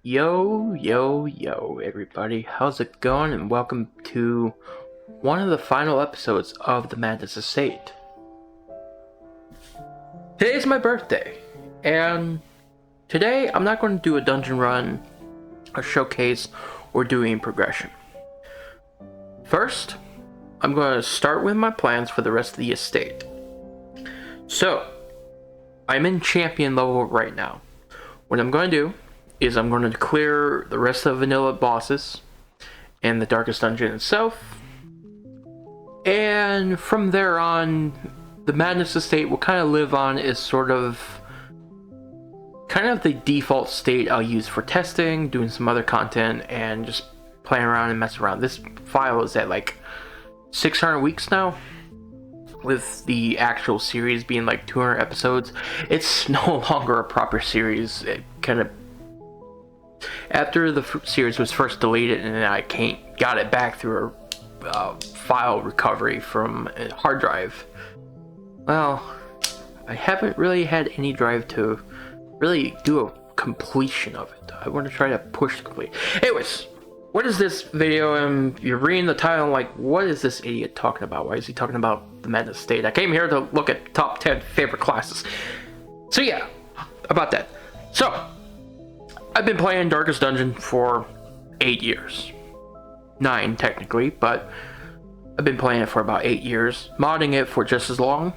Yo, everybody. How's it going? And welcome to one of the final episodes of the Madness Estate. Today's my birthday, and today I'm not going to do a dungeon run, a showcase, or doing progression. First, I'm going to start with my plans for the rest of the estate. So, I'm in champion level right now. What I'm going to do is I'm going to clear the rest of the vanilla bosses and the darkest dungeon itself, and from there on the Madness Estate will kind of live on as sort of the default state I'll use for testing, doing some other content, and just playing around and messing around. This file is at like 600 weeks now, with the actual series being like 200 episodes. It's no longer a proper series. It kind of, after the series was first deleted and then I got it back through a file recovery from a hard drive, well, I haven't really had any drive to really do a completion of it. I want to try to push to complete. Anyways, what is this video? And you're reading the title like, what is this idiot talking about? Why is he talking about the Madness State? I came here to look at top 10 favorite classes. So yeah, about that. So, I've been playing Darkest Dungeon for 8 years. 9 technically, but I've been playing it for about 8 years, modding it for just as long.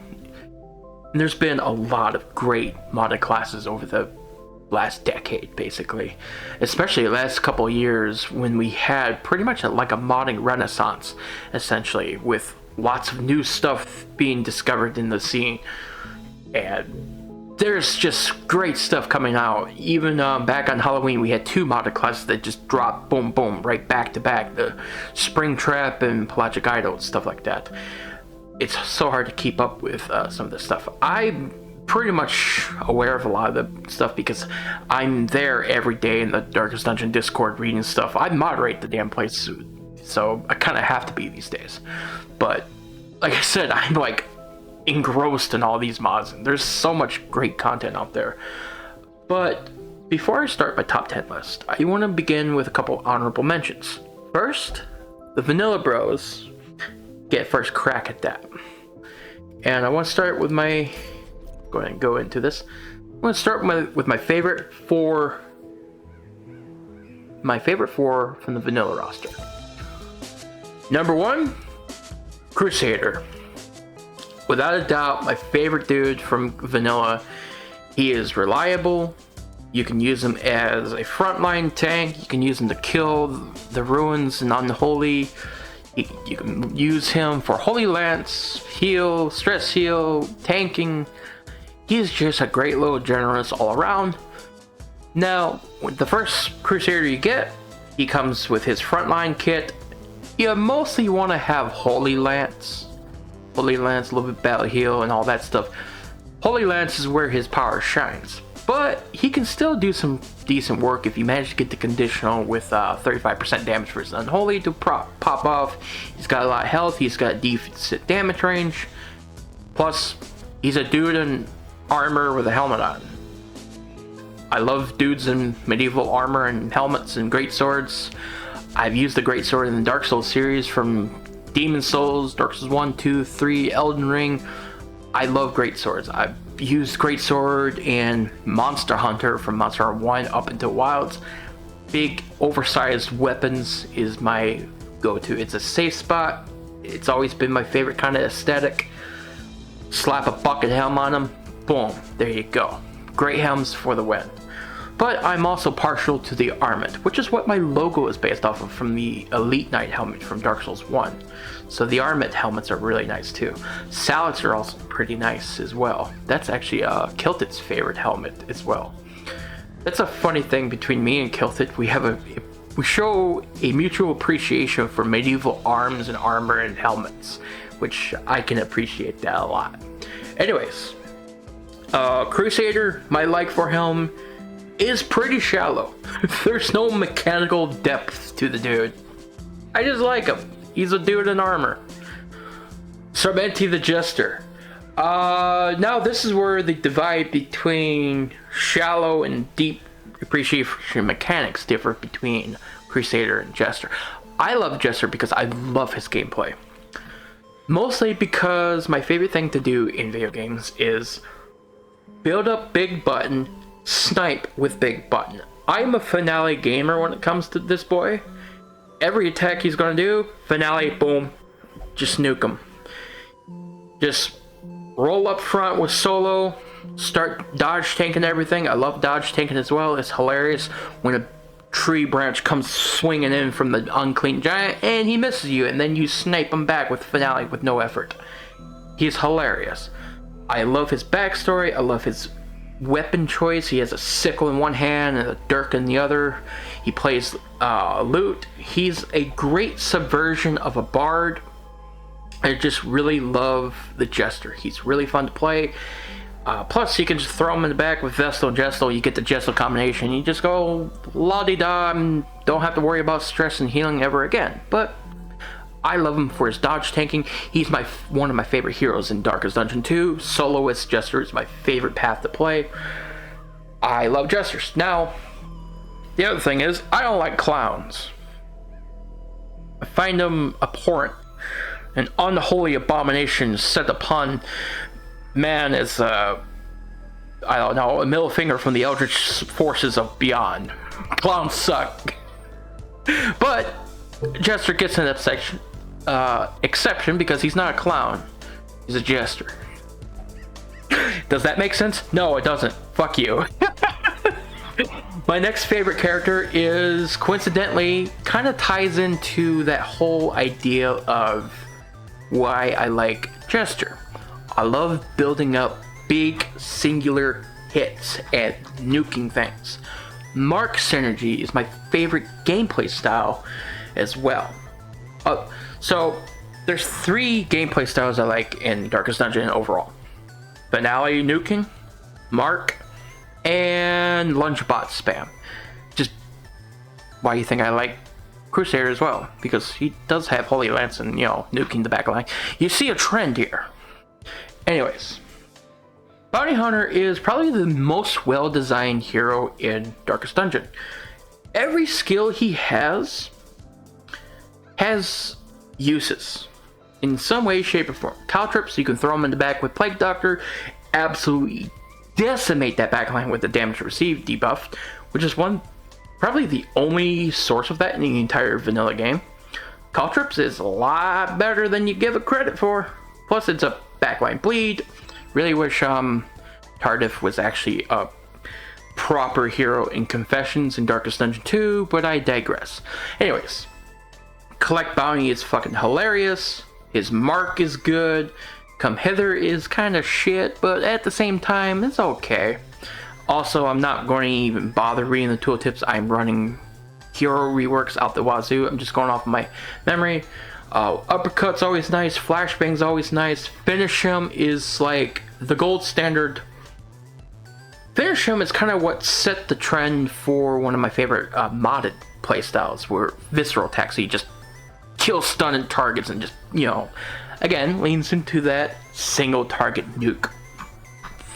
And there's been a lot of great modded classes over the last decade, basically. Especially the last couple of years when we had pretty much like a modding renaissance, essentially, with lots of new stuff being discovered in the scene. And there's just great stuff coming out. Even back on Halloween, we had 2 modded classes that just dropped, boom, boom, right back to back. The Springtrap and Pelagic Idol, stuff like that. It's so hard to keep up with some of this stuff. I'm pretty much aware of a lot of the stuff because I'm there every day in the Darkest Dungeon Discord reading stuff. I moderate the damn place, so I kind of have to be these days. But, like I said, I'm like engrossed in all these mods, and there's so much great content out there. But before I start my top 10 list, I want to begin with a couple honorable mentions. First, the Vanilla Bros get first crack at that, and I want to start with my go ahead and go into this. I'm going to start with my favorite four from the vanilla roster. Number 1, Crusader. Without a doubt, my favorite dude from vanilla. He is reliable. You can use him as a frontline tank. You can use him to kill the ruins and unholy. You can use him for Holy Lance, heal, stress heal, tanking. He's just a great little generalist all around. Now, with the first Crusader you get, he comes with his frontline kit. You mostly want to have Holy Lance, a little bit battle heal and all that stuff. Holy Lance is where his power shines, but he can still do some decent work if you manage to get the conditional with 35% damage for his unholy to pop off. He's got a lot of health, he's got decent damage range, plus he's a dude in armor with a helmet on. I love dudes in medieval armor and helmets and great swords. I've used the great sword in the Dark Souls series from Demon Souls, Dark Souls 1, 2, 3, Elden Ring. I love great swords. I've used great sword in Monster Hunter from Monster Hunter 1 up into Wilds. Big oversized weapons is my go-to. It's a safe spot. It's always been my favorite kind of aesthetic. Slap a bucket helm on them, boom, there you go. Great helms for the win. But I'm also partial to the armament, which is what my logo is based off of from the Elite Knight helmet from Dark Souls 1. So the armament helmets are really nice too. Salads are also pretty nice as well. That's actually Kilted's favorite helmet as well. That's a funny thing between me and Kilted. We show a mutual appreciation for medieval arms and armor and helmets, which I can appreciate that a lot. Anyways, Crusader, my like for him is pretty shallow. There's no mechanical depth to the dude. I just like him. He's a dude in armor. Sarmenti the Jester. Now this is where the divide between shallow and deep appreciation mechanics differ between Crusader and Jester. I love Jester because I love his gameplay. Mostly because my favorite thing to do in video games is build up big button, snipe with big button. I'm a finale gamer when it comes to this boy. Every attack he's gonna do, finale, boom, just nuke him. Just roll up front with solo, start dodge tanking everything. I love dodge tanking as well. It's hilarious when a tree branch comes swinging in from the unclean giant and he misses you, and then you snipe him back with finale with no effort. He's hilarious. I love his backstory. I love his weapon choice. He has a sickle in one hand and a dirk in the other. He plays lute. He's a great subversion of a bard. I just really love the Jester. He's really fun to play. Plus, you can just throw him in the back with Vestal and Gestal. You get the Gestal combination. You just go la-di-da and don't have to worry about stress and healing ever again. But I love him for his dodge tanking. He's one of my favorite heroes in Darkest Dungeon 2. Soloist Jester is my favorite path to play. I love Jesters. Now, the other thing is, I don't like clowns. I find them abhorrent. An unholy abomination set upon man is, I don't know, a middle finger from the eldritch forces of beyond. Clowns suck. But Jester gets an exception because he's not a clown. He's a Jester. Does that make sense? No, it doesn't. Fuck you. My next favorite character is, coincidentally, kind of ties into that whole idea of why I like Jester. I love building up big singular hits and nuking things. Mark Synergy is my favorite gameplay style as well. So there's 3 gameplay styles I like in Darkest Dungeon overall. Finale nuking, Mark, and Lungebot spam. Just why you think I like Crusader as well, because he does have Holy Lance and, you know, nuking the back line. You see a trend here. Anyways, Bounty Hunter is probably the most well-designed hero in Darkest Dungeon. Every skill he has uses in some way, shape, or form. Caltrips, you can throw him in the back with Plague Doctor, absolutely decimate that backline with the damage received debuff, which is probably the only source of that in the entire vanilla game. Caltrips is a lot better than you give it credit for. Plus, it's a backline bleed. Really wish Tardif was actually a proper hero in Confessions in Darkest Dungeon 2, but I digress. Anyways, Collect Bounty is fucking hilarious. His Mark is good. Come Hither is kind of shit, but at the same time, it's okay. Also, I'm not going to even bother reading the tooltips. I'm running hero reworks out the wazoo. I'm just going off of my memory. Uppercut's always nice. Flashbang's always nice. Finish him is like the gold standard. Finish him is kind of what set the trend for one of my favorite modded playstyles, where visceral attacks, so you just kill stunning targets and just, you know, again, leans into that single target nuke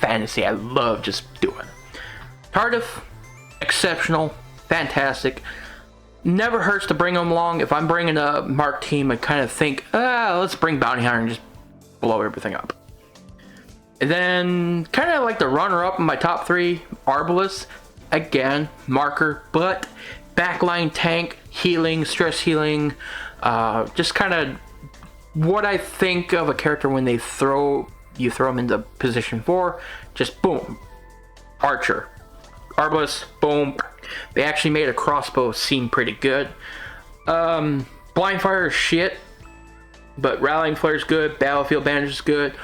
fantasy I love just doing. Tardif, exceptional, fantastic. Never hurts to bring them along. If I'm bringing a Mark team, I kind of think, let's bring Bounty Hunter and just blow everything up. And then, kind of like the runner-up in my top 3, Arbalest. Again, marker, but backline tank, healing, stress healing. Just kind of what I think of a character when you throw them into position 4. Just boom. Archer. Arbalest, boom. They actually made a crossbow seem pretty good. Blind Fire is shit, but Rallying Flare is good. Battlefield Bandage is good.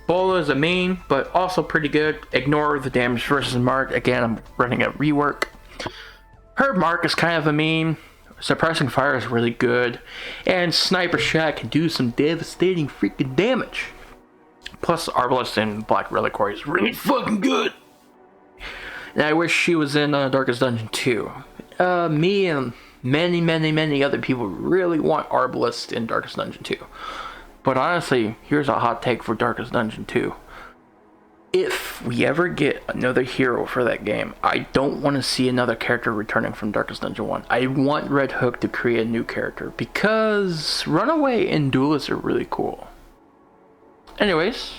Bola is a main, but also pretty good. Ignore the damage versus Mark. Again, I'm running a rework. Her Mark is kind of a main. Suppressing Fire is really good. And Sniper Shot can do some devastating freaking damage. Plus, Arbalest and Black Reliquary is really fucking good. And I wish she was in Darkest Dungeon 2. Me and many other people really want Arbalest in Darkest Dungeon 2. But honestly, here's a hot take for Darkest Dungeon 2. if we ever get another hero for that game, I don't want to see another character returning from Darkest Dungeon 1. I want Red Hook to create a new character because Runaway and Duelist are really cool. Anyways,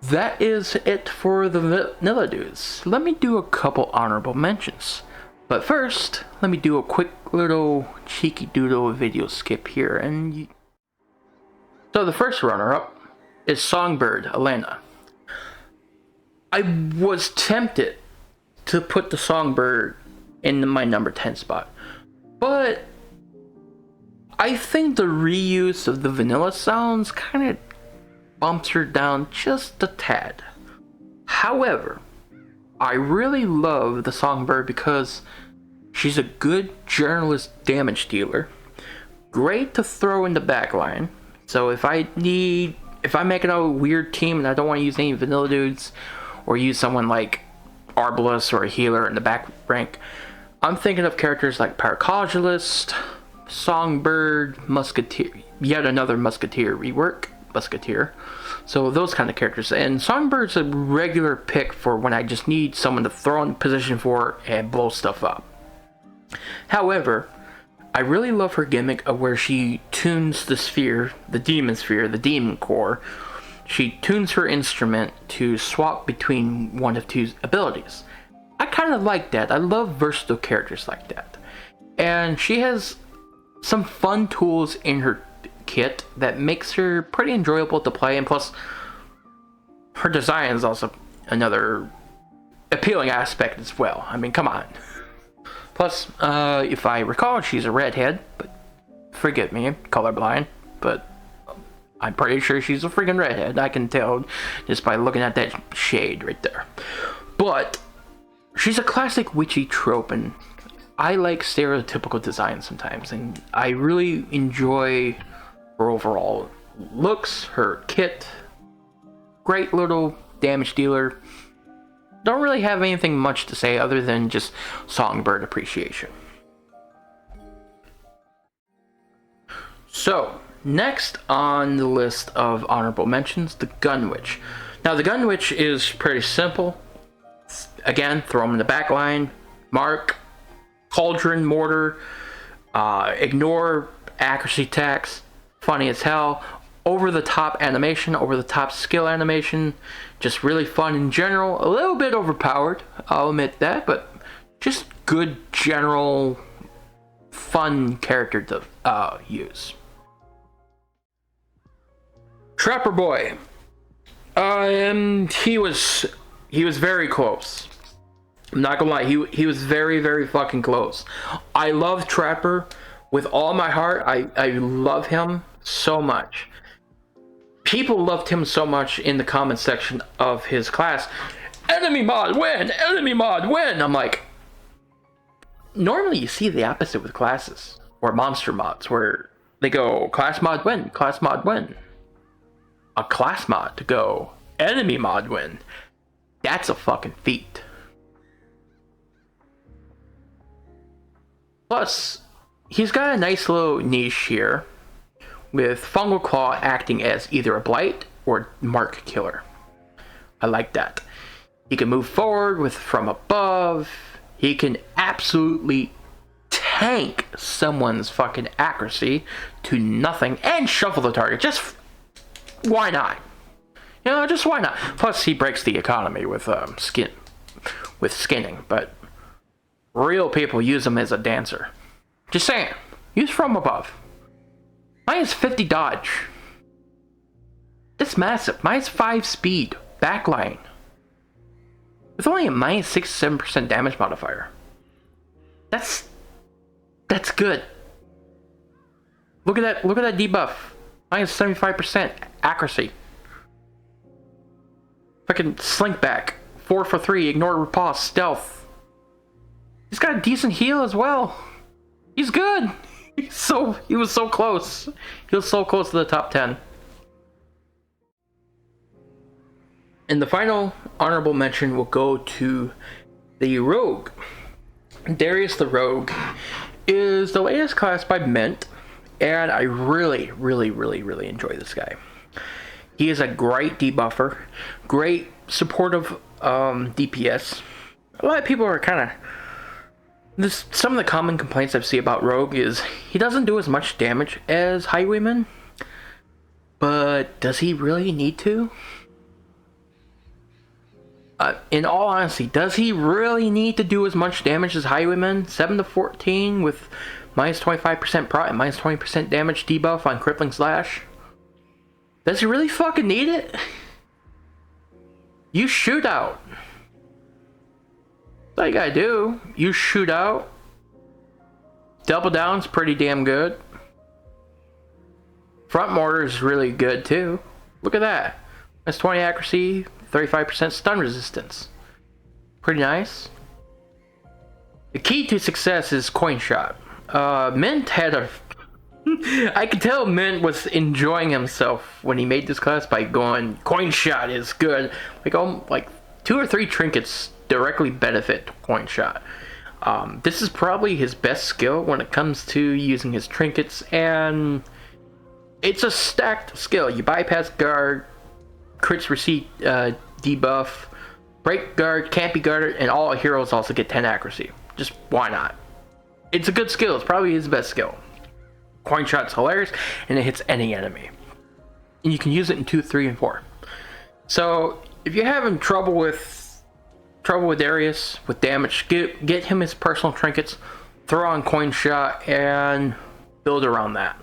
that is it for the vanilla dudes. Let me do a couple honorable mentions. But first, let me do a quick little cheeky doodle video skip here. So the first runner-up is Songbird Elena. I was tempted to put the Songbird in my number 10 spot, but I think the reuse of the vanilla sounds kind of bumps her down just a tad. However, I really love the Songbird because she's a good journalist damage dealer, great to throw in the backline. So if I'm making a weird team and I don't want to use any vanilla dudes, or use someone like Arbalest or a healer in the back rank, I'm thinking of characters like Paracaulist, Songbird, Musketeer, yet another Musketeer rework, Musketeer. So those kind of characters. And Songbird's a regular pick for when I just need someone to throw in position for and blow stuff up. However, I really love her gimmick of where she tunes the sphere, the demon core. She tunes her instrument to swap between one of two abilities. I kind of like that. I love versatile characters like that. And she has some fun tools in her kit that makes her pretty enjoyable to play, and plus her design is also another appealing aspect as well. I mean, come on. Plus, if I recall, she's a redhead, but forgive me, colorblind, but I'm pretty sure she's a freaking redhead. I can tell just by looking at that shade right there. But she's a classic witchy trope, and I like stereotypical design sometimes, and I really enjoy her overall looks, her kit. Great little damage dealer. Don't really have anything much to say other than just Songbird appreciation. So, next on the list of honorable mentions, the Gun Witch. Now, the Gun Witch is pretty simple. Again, throw them in the back line. Mark, Cauldron, Mortar, ignore accuracy tax. Funny as hell. Over the top animation, over the top skill animation. Just really fun in general. A little bit overpowered, I'll admit that, but just good general fun character to use. Trapper Boy. He was very close. I'm not gonna lie, he was very, very fucking close. I love Trapper with all my heart. I love him so much. People loved him so much in the comment section of his class. Enemy mod win! Enemy mod win! I'm like, normally you see the opposite with classes or monster mods where they go class mod win, class mod win. A class mod to go enemy mod win. That's a fucking feat. Plus, he's got a nice little niche here, with Fungal Claw acting as either a blight or mark killer. I like that. He can move forward from above. He can absolutely tank someone's fucking accuracy to nothing and shuffle the target. Just why not? You know, just why not? Plus, he breaks the economy with skinning, but real people use him as a dancer. Just saying, use from above. Minus 50 dodge. That's massive. Minus 5 speed. Backline. With only a minus 67% damage modifier. That's good. Look at that debuff. Minus 75% accuracy. Fucking slink back. 4 for 3. Ignore riposte. Stealth. He's got a decent heal as well. He's good. He was so close. He was so close to the top 10. And the final honorable mention will go to the Rogue. Darius the Rogue is the latest class by Mint, and I really enjoy this guy. He is a great debuffer, great supportive DPS. A lot of people are kind of... Some of the common complaints I see about Rogue is he doesn't do as much damage as Highwayman. But does he really need to? In all honesty, does he really need to do as much damage as Highwayman? 7 to 14 with minus 25% prot and minus 20% damage debuff on Crippling Slash? Does he really fucking need it? You shoot out. That's all you gotta do. You shoot out. Double down's pretty damn good. Front mortar is really good too. Look at that. That's 20 accuracy, 35% stun resistance. Pretty nice. The key to success is coin shot. Mint had a... I could tell Mint was enjoying himself when he made this class by going, coin shot is good. Like 2 or 3 trinkets directly benefit coin shot. This is probably his best skill when it comes to using his trinkets, and it's a stacked skill. You bypass guard, crits receipt debuff, break guard, can't be guarded, and all heroes also get 10 accuracy. Just why not? It's a good skill. It's probably his best skill. Coin shot's hilarious, and it hits any enemy. And you can use it in 2, 3, and 4. So if you're having trouble with Darius with damage, get him his personal trinkets, throw on coin shot, and build around that.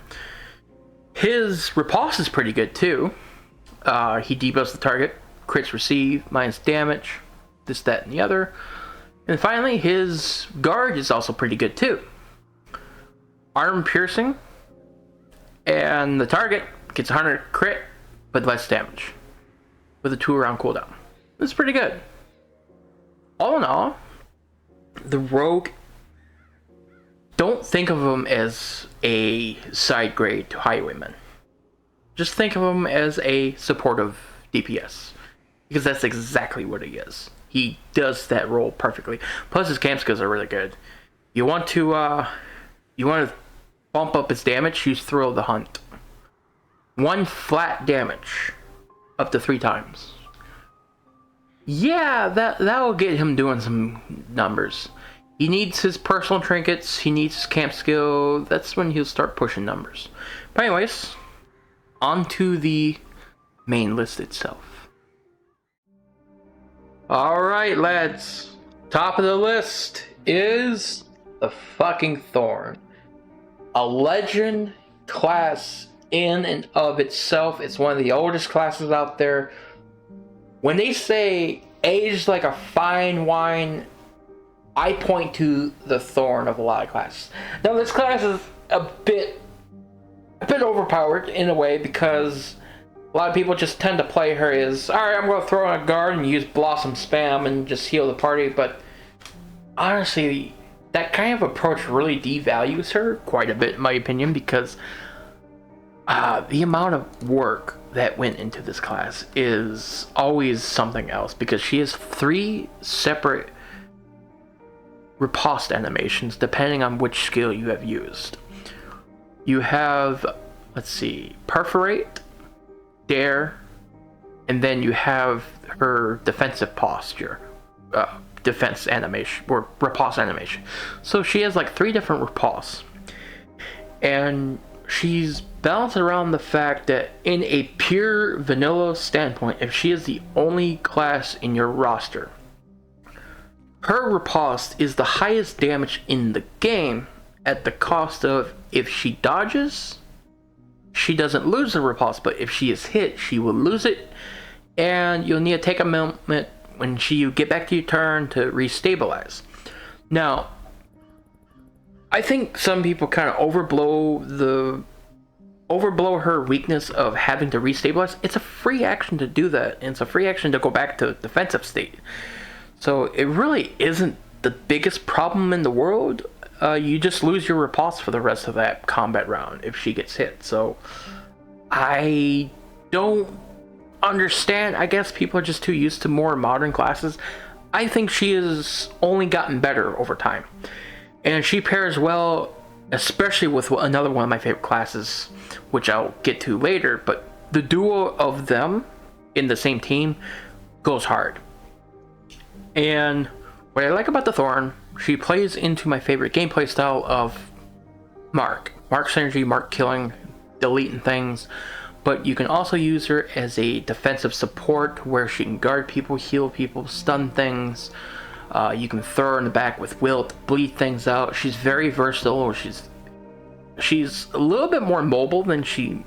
His riposte is pretty good too. He debuffs the target, crits receive, minus damage, this, that, and the other. And finally, his guard is also pretty good too. Arm piercing, and the target gets 100 crit, but less damage, with a 2-round cooldown. That's pretty good. All in all, the Rogue, don't think of him as a side grade to Highwayman. Just think of him as a supportive DPS, because that's exactly what he is. He does that role perfectly. Plus, his camp skills are really good. You want to bump up his damage, use Thrill of the Hunt. 1 flat damage, up to 3 times. Yeah, that will get him doing some numbers. He needs his personal trinkets, he needs his camp skill. That's when he'll start pushing numbers. But anyways, on to the main list itself. Alright, lads. Top of the list is the fucking Thorn. A legend class in and of itself. It's one of the oldest classes out there. When they say aged like a fine wine, I point to the Thorn of a lot of classes. Now this class is a bit overpowered in a way, because a lot of people just tend to play her as, alright, I'm going to throw in a guard and use Blossom Spam and just heal the party, but honestly, that kind of approach really devalues her quite a bit in my opinion, because the amount of work that went into this class is always something else, because she has 3 separate riposte animations depending on which skill you have used. You have, let's see, Perforate, Dare, and then you have her defensive posture, defense animation, or riposte animation. So she has like 3 different ripostes, and she's balanced around the fact that in a pure vanilla standpoint, if she is the only class in your roster, her riposte is the highest damage in the game, at the cost of, if she dodges, she doesn't lose the riposte, but if she is hit, she will lose it, and you'll need to take a moment when you get back to your turn to restabilize. Now, I think some people kind of overblow her weakness of having to restabilize. It's a free action to do that, and it's a free action to go back to defensive state. So it really isn't the biggest problem in the world. You just lose your riposte for the rest of that combat round if she gets hit. So I don't understand. I guess people are just too used to more modern classes. I think she has only gotten better over time, and she pairs well, especially with another one of my favorite classes, which I'll get to later, but the duo of them in the same team goes hard. And what I like about the Thorn, she plays into my favorite gameplay style of Mark synergy, Mark killing, deleting things. But you can also use her as a defensive support where she can guard people, heal people, stun things. You can throw her in the back with Will to bleed things out. She's very versatile. She's a little bit more mobile than she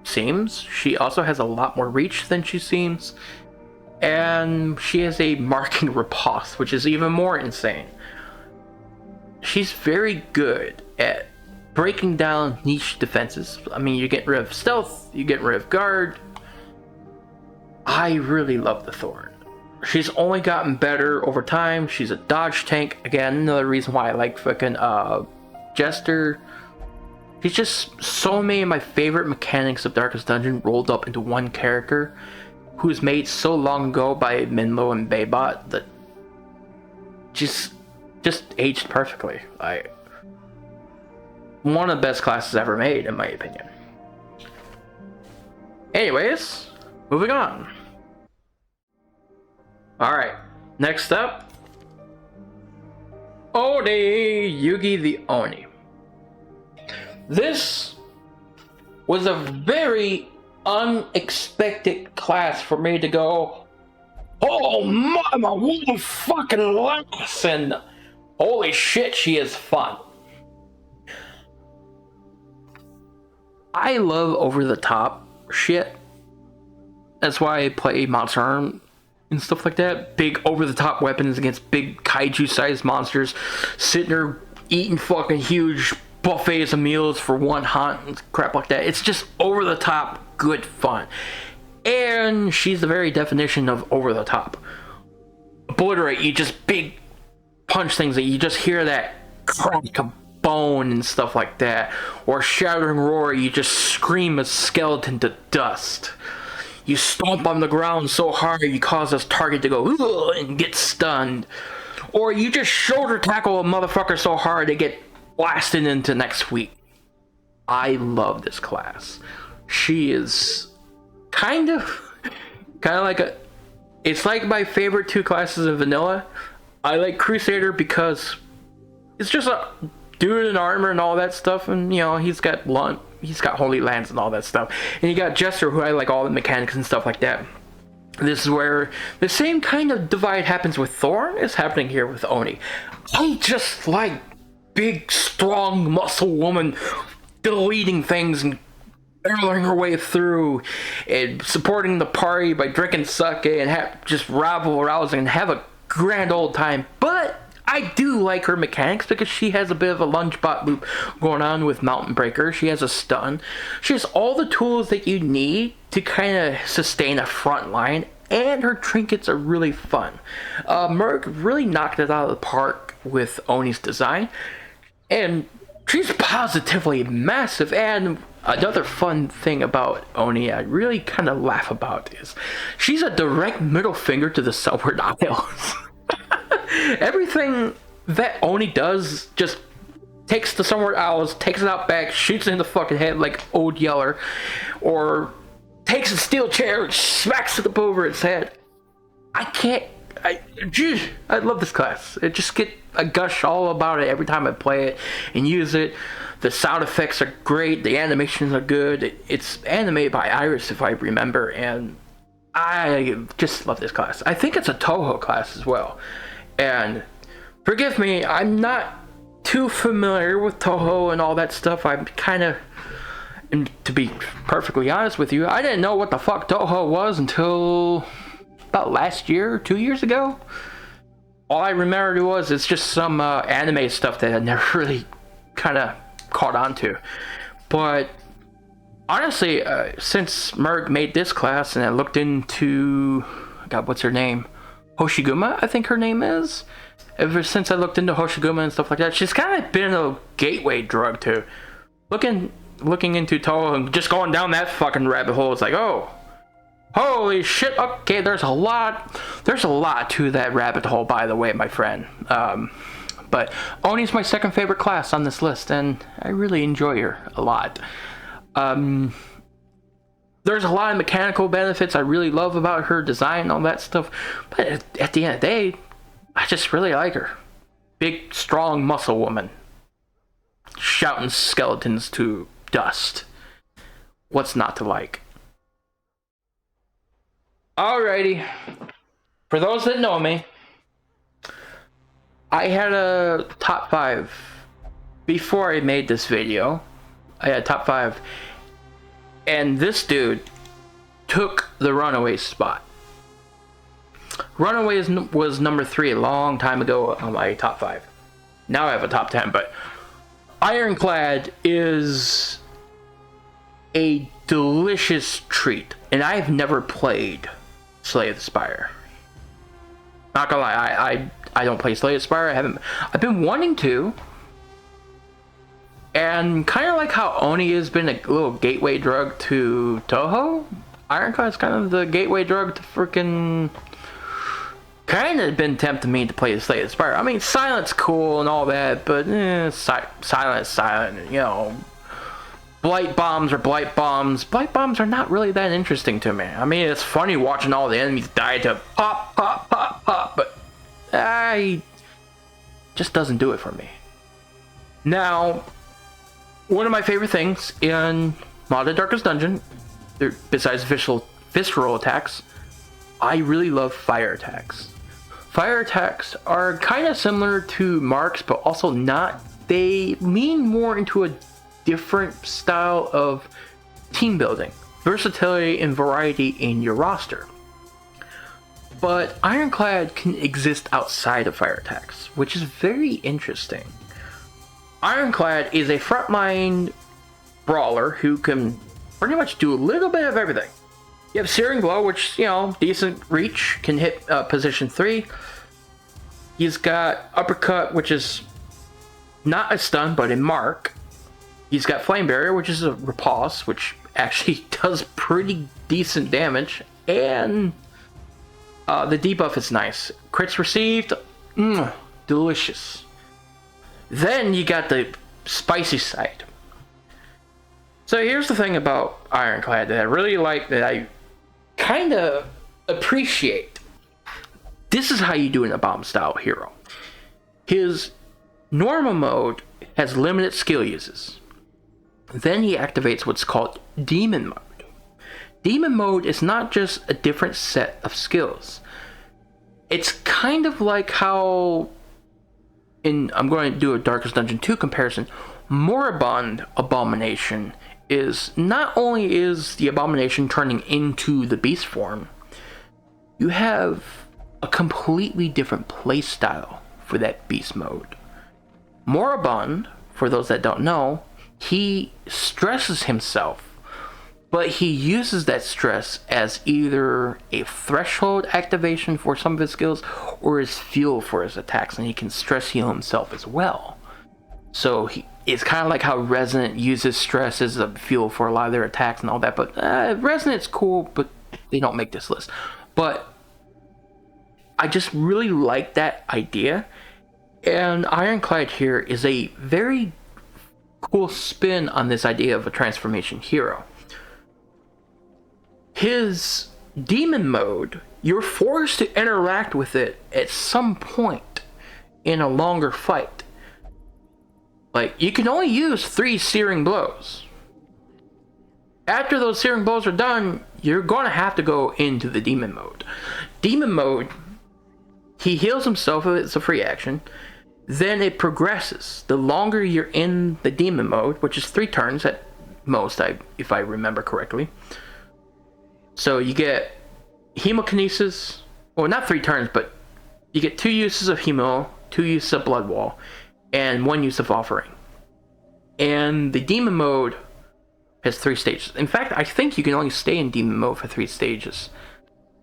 seems. She also has a lot more reach than she seems. And she has a marking riposte, which is even more insane. She's very good at breaking down niche defenses. I mean, you get rid of stealth, you get rid of guard. I really love the Thorn. She's only gotten better over time. She's a dodge tank. Again, another reason why I like fucking Jester. She's just so many of my favorite mechanics of Darkest Dungeon rolled up into one character who's made so long ago by Minlo and Baybot that just aged perfectly. One of the best classes ever made, in my opinion. Anyways, moving on. Alright, next up, Oni, Yugi the Oni. This was a very unexpected class for me to go, oh mama, what a fucking lass, and holy shit, she is fun. I love over-the-top shit. That's why I play Monster Hunter and stuff like that. Big over-the-top weapons against big kaiju-sized monsters. Sitting there eating fucking huge buffets of meals for one hunt and crap like that. It's just over-the-top good fun. And she's the very definition of over-the-top. Obliterate, you just big punch things that you just hear that crack of bone and stuff like that. Or Shattering Roar, you just scream a skeleton to dust. You stomp on the ground so hard you cause this target to go ugh, and get stunned. Or you just shoulder tackle a motherfucker so hard they get blasted into next week. I love this class. She is kind of like a, it's like my favorite two classes of vanilla. I like Crusader because it's just a dude in armor and all that stuff, and you know, he's got holy lands and all that stuff. And you got Jester, who I like all the mechanics and stuff like that. This is where the same kind of divide happens with Thorn is happening here with Oni. I just like big, strong, muscle woman deleting things and barreling her way through and supporting the party by drinking sake and just rabble-rousing and have a grand old time. But I do like her mechanics because she has a bit of a lunge bot loop going on with Mountain Breaker. She has a stun. She has all the tools that you need to kind of sustain a front line, and her trinkets are really fun. Merc really knocked it out of the park with Oni's design, and she's positively massive. And another fun thing about Oni I really kind of laugh about is she's a direct middle finger to the Sunward Isles. Everything that Oni does just takes the Sunward Isles, takes it out back, shoots it in the fucking head like Old Yeller, or takes a steel chair, smacks it up over its head. I love this class. I gush all about it every time I play it and use it. The sound effects are great. The animations are good. It's animated by Iris, if I remember, and I just love this class. I think it's a Toho class as well. And forgive me, I'm not too familiar with Toho and all that stuff. I'm kind of, and to be perfectly honest with you, I didn't know what the fuck Toho was until about last year or 2 years ago. All I remembered it's just some anime stuff that I never really kind of caught on to. But honestly, since Merg made this class and I looked into, God, what's her name? Hoshiguma, I think her name is. Ever since I looked into Hoshiguma and stuff like that, she's kind of been a gateway drug to looking into Toho and just going down that fucking rabbit hole. It's like, oh, holy shit, okay, there's a lot to that rabbit hole, by the way, my friend. But Oni's my second favorite class on this list, and I really enjoy her a lot. There's a lot of mechanical benefits I really love about her design and all that stuff, but at the end of the day, I just really like her. Big, strong muscle woman. Shouting skeletons to dust. What's not to like? Alrighty. For those that know me, I had a top 5 before I made this video. I had a top 5, and this dude took the Runaways spot. Runaways was number 3 a long time ago on my top 5. Now I have a top 10, but Ironclad is a delicious treat, and I've never played Slay the Spire. Not gonna lie, I don't play Slay the Spire. I've been wanting to, and kind of like how Oni has been a little gateway drug to Toho, Ironclad is kind of the gateway drug to freaking. Kind of been tempting me to play the Slay the Spire. I mean, Silent's cool and all that, but silent, you know. Blight bombs are blight bombs. Blight bombs are not really that interesting to me. I mean, it's funny watching all the enemies die to pop, pop, pop, pop, but just doesn't do it for me. Now, one of my favorite things in Modded Darkest Dungeon, besides visceral attacks, I really love fire attacks. Fire attacks are kind of similar to marks, but also not. They lean more into a different style of team building, versatility and variety in your roster. But Ironclad can exist outside of fire attacks, which is very interesting. Ironclad is a frontline brawler who can pretty much do a little bit of everything. You have Searing Blow, which, you know, decent reach, can hit position 3. He's got Uppercut, which is not a stun, but a mark. He's got Flame Barrier, which is a repulse, which actually does pretty decent damage. And the debuff is nice. Crits received, delicious. Then you got the spicy side. So here's the thing about Ironclad that I really like, that I kind of appreciate. This is how you do a bomb style hero. His normal mode has limited skill uses. Then he activates what's called Demon Mode. Demon Mode is not just a different set of skills. It's kind of like how, I'm going to do a Darkest Dungeon 2 comparison, Moribund Abomination is, not only is the Abomination turning into the beast form, you have a completely different playstyle for that beast mode. Moribund, for those that don't know, he stresses himself, but he uses that stress as either a threshold activation for some of his skills or as fuel for his attacks, and he can stress heal himself as well. So it's kind of like how Resonant uses stress as a fuel for a lot of their attacks and all that, but Resonant's cool, but they don't make this list. But I just really like that idea, and Ironclad here is a very cool spin on this idea of a transformation hero. His demon mode, you're forced to interact with it at some point in a longer fight. Like, you can only use 3 searing blows. After those searing blows are done, you're going to have to go into the demon mode. Demon mode, he heals himself, it's a free action. Then it progresses. The longer you're in the demon mode, which is 3 turns at most, if I remember correctly. So you get hemokinesis, well, not 3 turns, but you get 2 uses of hemo, 2 uses of blood wall, and 1 use of offering. And the demon mode has 3 stages. In fact, I think you can only stay in demon mode for 3 stages.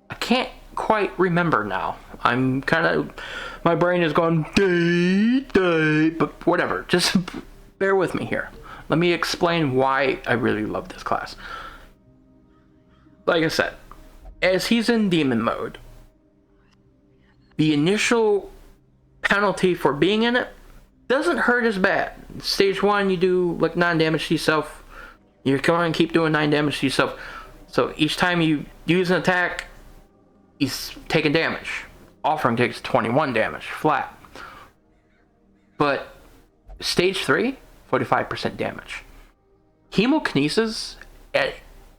I can't quite remember now. I'm kind of, my brain is going day, but whatever. Just bear with me here. Let me explain why I really love this class. Like I said, as he's in demon mode, the initial penalty for being in it doesn't hurt as bad. Stage 1, you do like 9 damage to yourself. You're going to keep doing 9 damage to yourself. So each time you use an attack, he's taking damage. Offering takes 21 damage, flat. But stage 3, 45% damage. Hemokinesis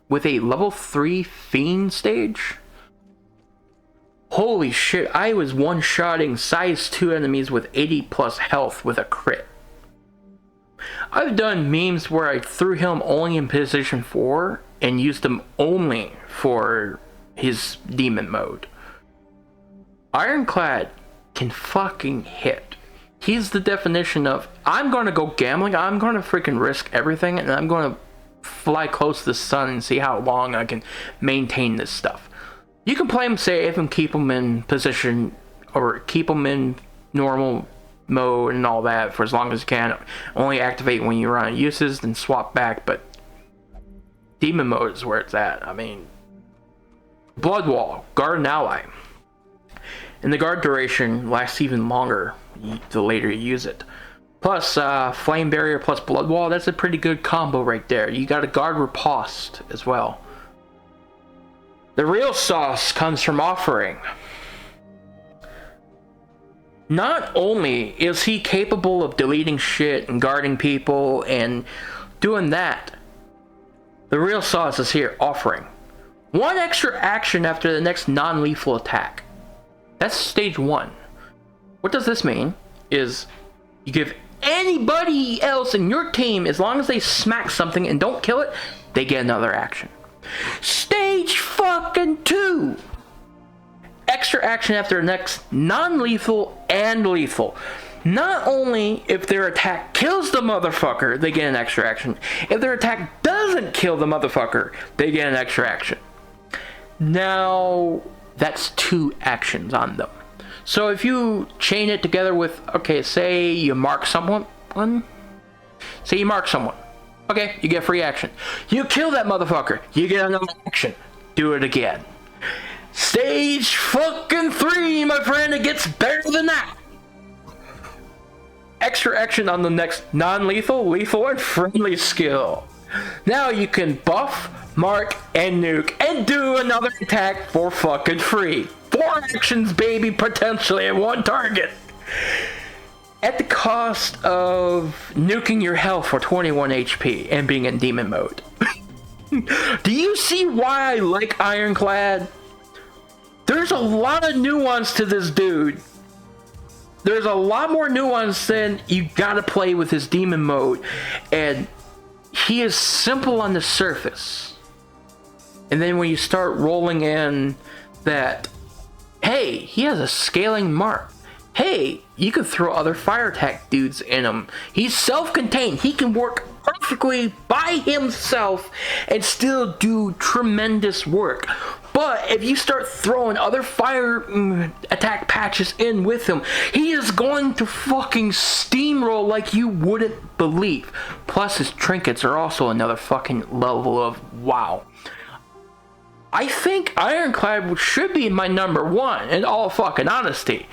with a level 3 Fiend stage? Holy shit, I was one-shotting size 2 enemies with 80 plus health with a crit. I've done memes where I threw him only in position 4 and used him only for his demon mode. Ironclad can fucking hit. He's the definition of, I'm gonna go gambling, I'm gonna freaking risk everything, and I'm gonna fly close to the sun and see how long I can maintain this stuff. You can play him safe and keep him in position, or keep him in normal mode and all that for as long as you can. Only activate when you run out of uses, then swap back, but demon mode is where it's at. I mean, Blood Wall, guard an ally. And the guard duration lasts even longer the later you use it. Plus, Flame Barrier plus Blood Wall, that's a pretty good combo right there. You got a guard riposte as well. The real sauce comes from offering. Not only is he capable of deleting shit and guarding people and doing that, the real sauce is here, offering. 1 extra action after the next non-lethal attack. That's stage 1. What does this mean? Is you give anybody else in your team, as long as they smack something and don't kill it, they get another action. Stage fucking 2. Extra action after the next non-lethal and lethal. Not only if their attack kills the motherfucker, they get an extra action. If their attack doesn't kill the motherfucker, they get an extra action. Now, that's 2 actions on them. So if you chain it together with, okay, say you mark someone. Say you mark someone. Okay, you get free action. You kill that motherfucker, you get another action. Do it again. Stage fucking 3, my friend, it gets better than that. Extra action on the next non-lethal, lethal, and friendly skill. Now you can buff, mark, and nuke, and do another attack for fucking free. 4 actions, baby, potentially at 1 target. At the cost of nuking your health for 21 HP and being in demon mode. Do you see why I like Ironclad? There's a lot of nuance to this dude. There's a lot more nuance than you gotta play with his demon mode. And he is simple on the surface. And then when you start rolling in that, hey, he has a scaling mark. Hey, you can throw other fire attack dudes in him. He's self-contained. He can work perfectly by himself and still do tremendous work. But if you start throwing other fire attack patches in with him, he is going to fucking steamroll like you wouldn't believe. Plus his trinkets are also another fucking level of wow. I think Ironclad should be my number 1 in all fucking honesty.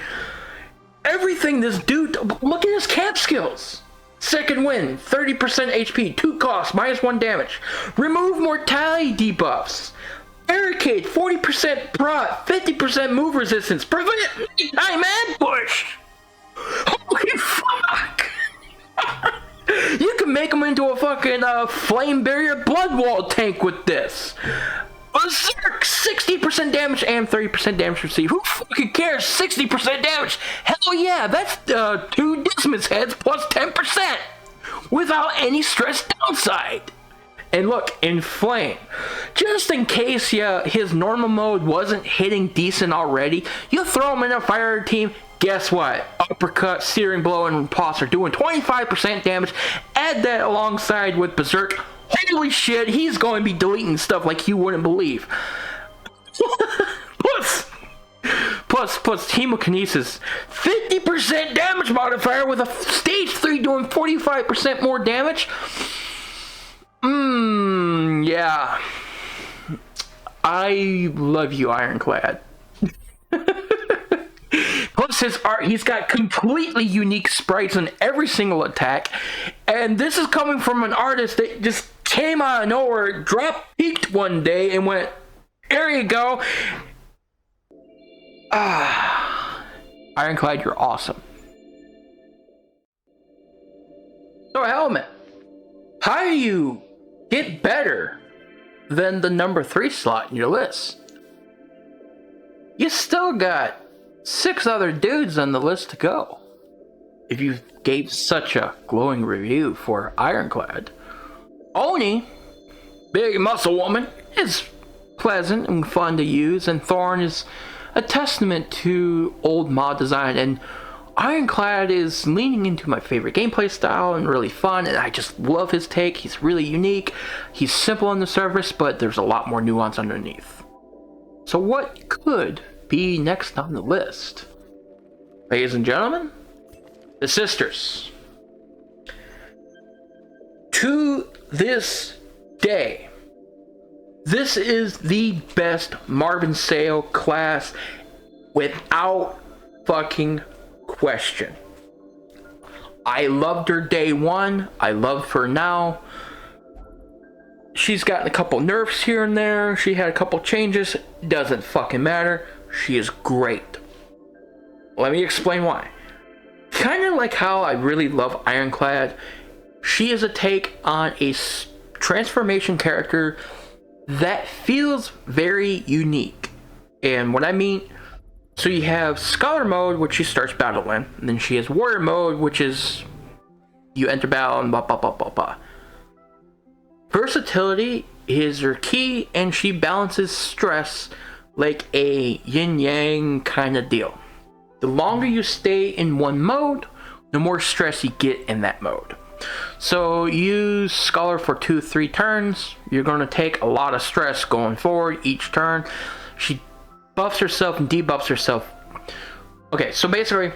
Everything this dude, look at his camp skills. Second wind, 30% HP, 2 costs, -1 damage. Remove mortality debuffs. Barricade, 40% prot, 50% move resistance. Prevent time ambush. Holy fuck. You can make him into a fucking flame barrier blood wall tank with this. Berserk, 60% damage and 30% damage received. Who fucking cares? 60% damage. Hell yeah, that's 2 Dismas heads plus 10% without any stress downside. And look, Inflame. Just in case his normal mode wasn't hitting decent already, you throw him in a fire team, guess what? Uppercut, Searing Blow, and Riposte are doing 25% damage. Add that alongside with Berserk. Holy shit, he's going to be deleting stuff like you wouldn't believe. Plus Hemokinesis. 50% damage modifier with a stage 3 doing 45% more damage. Yeah. I love you, Ironclad. Plus his art, he's got completely unique sprites on every single attack. And this is coming from an artist that just came out of nowhere, peaked one day and went, there you go. Ironclad, you're awesome. So Helmet, how do you get better than the number 3 slot in your list? You still got 6 other dudes on the list to go. If you gave such a glowing review for Ironclad, Oni, big muscle woman, is pleasant and fun to use, and Thorn is a testament to old mod design, and Ironclad is leaning into my favorite gameplay style and really fun, and I just love his take. He's really unique. He's simple on the surface, but there's a lot more nuance underneath. So what could be next on the list? Ladies and gentlemen, the sisters. To this day, this is the best Marvin Sale class without fucking question. I loved her day one. I love her now. She's gotten a couple nerfs here and there. She had a couple changes. Doesn't fucking matter. She is great. Let me explain why. Kind of like how I really love Ironclad, she is a take on a transformation character that feels very unique. And what I mean, so you have Scholar mode, which she starts battle in, and then she has Warrior mode, which is you enter battle and blah blah blah blah blah. Versatility is her key, and she balances stress like a yin-yang kind of deal. The longer you stay in one mode, the more stress you get in that mode. So use Scholar for 2-3 turns. You're going to take a lot of stress going forward each turn. She buffs herself and debuffs herself. Okay, so basically,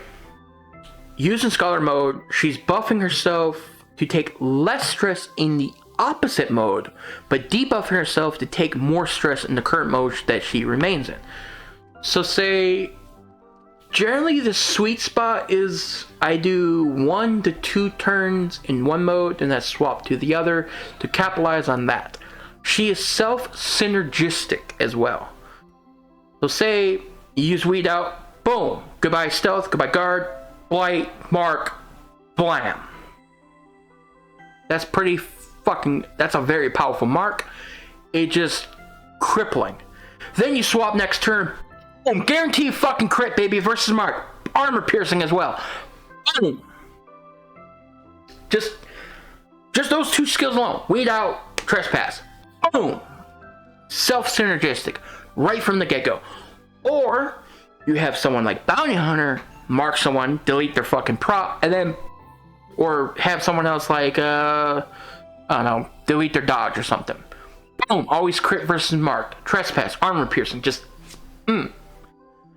using Scholar mode, she's buffing herself to take less stress in the opposite mode, but debuffing herself to take more stress in the current mode that she remains in. So say, generally the sweet spot is I do 1 to 2 turns in one mode and then swap to the other to capitalize on that. She is self-synergistic as well. So say you use Weed Out, boom, goodbye Stealth, goodbye Guard, Blight, Mark, blam. That's pretty fucking, that's a very powerful mark. It just crippling. Then you swap next turn, boom, guarantee fucking crit, baby, versus Mark. Armor piercing as well. Boom. Just those 2 skills alone. Weed Out, Trespass. Boom. Self-synergistic. Right from the get-go. Or, you have someone like Bounty Hunter mark someone, delete their fucking prop, and then, or have someone else like, I don't know, delete their dodge or something. Boom. Always crit versus mark. Trespass. Armor piercing. Just,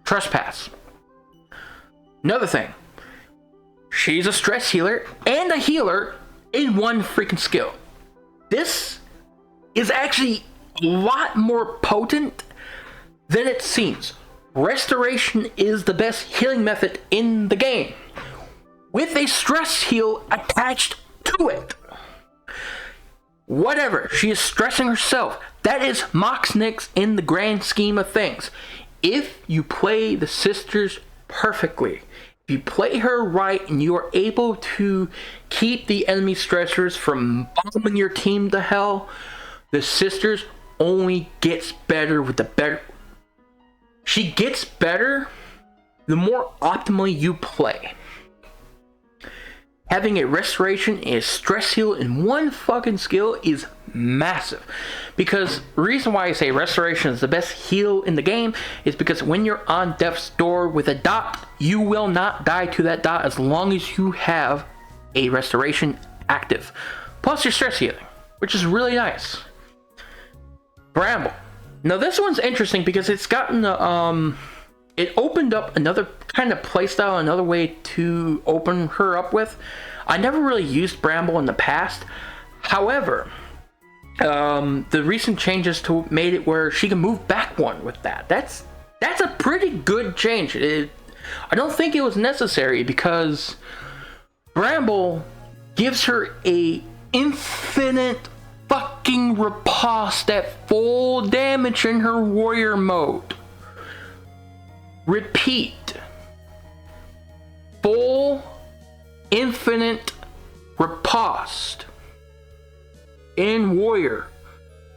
Trespass. Another thing, she's a stress healer and a healer in one freaking skill. This is actually a lot more potent than it seems. Restoration is the best healing method in the game, with a stress heal attached to it. Whatever, she is stressing herself. That is Mox Nix in the grand scheme of things. If you play the sisters perfectly, if you play her right and you are able to keep the enemy stressors from bombing your team to hell, the sisters only gets better with the better. She gets better the more optimally you play. Having a restoration and a stress heal in one fucking skill is massive. Because the reason why I say restoration is the best heal in the game is because when you're on death's door with a dot, you will not die to that dot as long as you have a restoration active. Plus your stress healing, which is really nice. Bramble. Now this one's interesting because it's gotten it opened up another kind of playstyle, another way to open her up with. I never really used Bramble in the past. However, the recent changes made it where she can move back one with that. That's a pretty good change. I don't think it was necessary because Bramble gives her a infinite fuck fucking riposte at full damage in her warrior mode. Repeat. Full infinite riposte in warrior.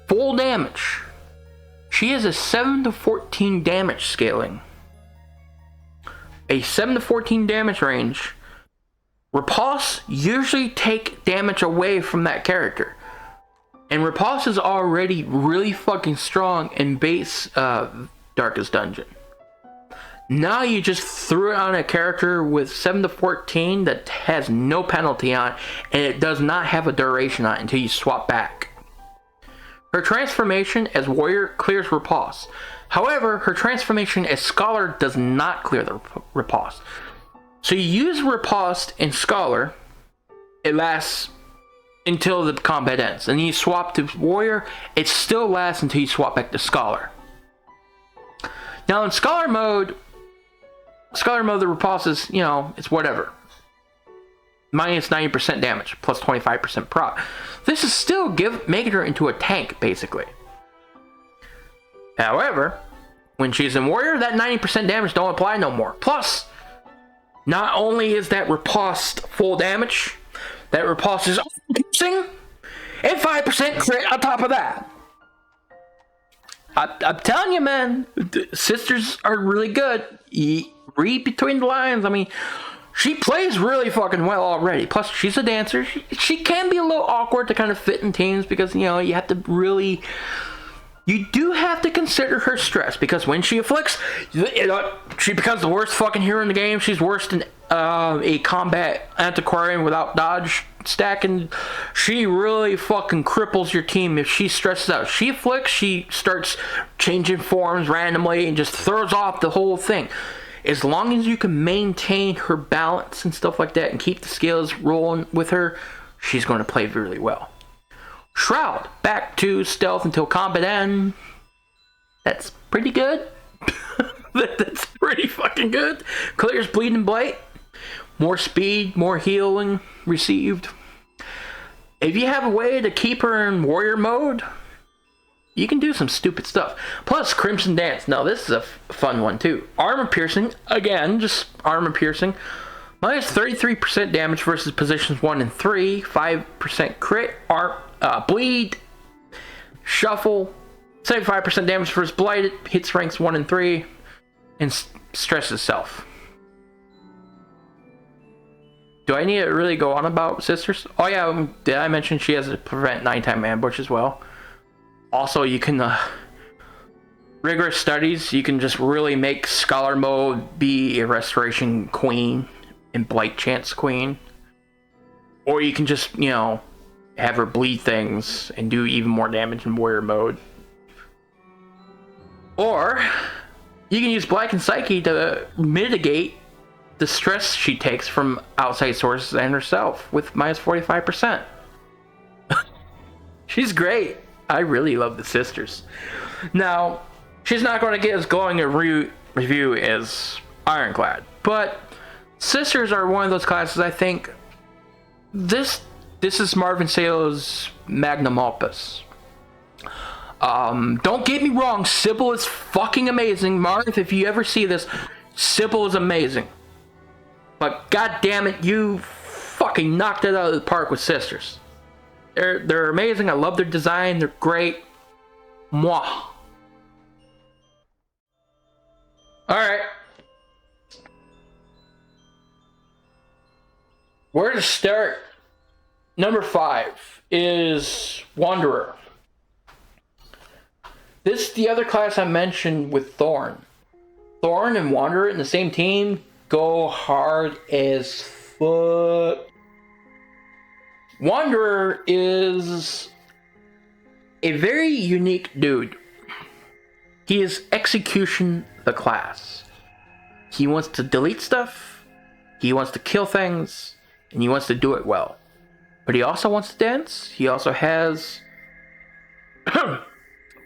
Full damage. She has a 7 to 14 damage scaling. A 7 to 14 damage range. Ripostes usually take damage away from that character. And Riposte is already really fucking strong in base Darkest Dungeon. Now you just threw it on a character with 7 to 14 that has no penalty on it, and it does not have a duration on it until you swap back. Her transformation as Warrior clears Riposte. However, her transformation as Scholar does not clear the Riposte. So you use Riposte in Scholar, it lasts until the combat ends. And then you swap to Warrior, it still lasts until you swap back to Scholar. Now in Scholar mode, the riposte is, you know, it's whatever. Minus 90% damage, plus 25% proc. This is still making her into a tank, basically. However, when she's in Warrior, that 90% damage don't apply no more. Plus, not only is that riposte full damage, that riposte is piercing, and 5% crit on top of that. I'm telling you, man, sisters are really good. Read between the lines. I mean, she plays really fucking well already. Plus, she's a dancer. She can be a little awkward to kind of fit in teams because, you know, you have to really... You do have to consider her stress because when she afflicts, she becomes the worst fucking hero in the game. She's worse than a combat antiquarian without dodge stack, and she really fucking cripples your team if she stresses out. She afflicts, she starts changing forms randomly and just throws off the whole thing. As long as you can maintain her balance and stuff like that and keep the scales rolling with her, she's going to play really well. Shroud, back to stealth until combat end. That's pretty good. That's pretty fucking good. Clears bleed and blight. More speed, more healing received. If you have a way to keep her in warrior mode, you can do some stupid stuff. Plus, Crimson Dance. Now, this is a fun one, too. Armor piercing. Again, just armor piercing. Minus 33% damage versus positions 1 and 3. 5% crit. Bleed. Shuffle. 75% damage versus blighted. Hits ranks 1 and 3. And stress itself. Do I need to really go on about sisters? Oh yeah, did I mention she has to prevent nighttime ambush as well? Also, you can, rigorous studies, you can just really make Scholar mode be a Restoration Queen and Blight Chance Queen. Or you can just, you know, have her bleed things and do even more damage in Warrior mode. Or, you can use Black and Psyche to mitigate the stress she takes from outside sources and herself with minus 45%. She's great. I really love the sisters. Now, she's not going to get as glowing a review as Ironclad, but sisters are one of those classes I think this is Marvin Salo's magnum opus. Don't get me wrong, Sybil is fucking amazing. Marv, if you ever see this, Sybil is amazing. But god damn it, you fucking knocked it out of the park with sisters. They're amazing. I love their design. They're great. Mwah. Alright. Where to start? Number 5 is Wanderer. This is the other class I mentioned with Thorn. Thorn and Wanderer in the same team go hard as fuck. Wanderer is a very unique dude. He is Execution the class. He wants to delete stuff, he wants to kill things, and he wants to do it well. But he also wants to dance. He also has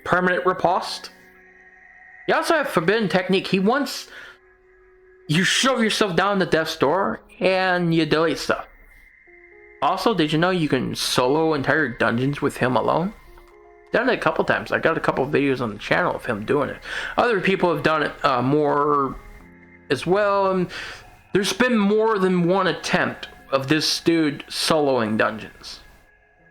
permanent riposte. He also has forbidden technique. He wants you shove yourself down the death's door and you delete stuff. Also, did you know you can solo entire dungeons with him alone? done it a couple times. I got a couple of videos on the channel of him doing it. Other people have done it more as well, and there's been more than one attempt of this dude soloing dungeons.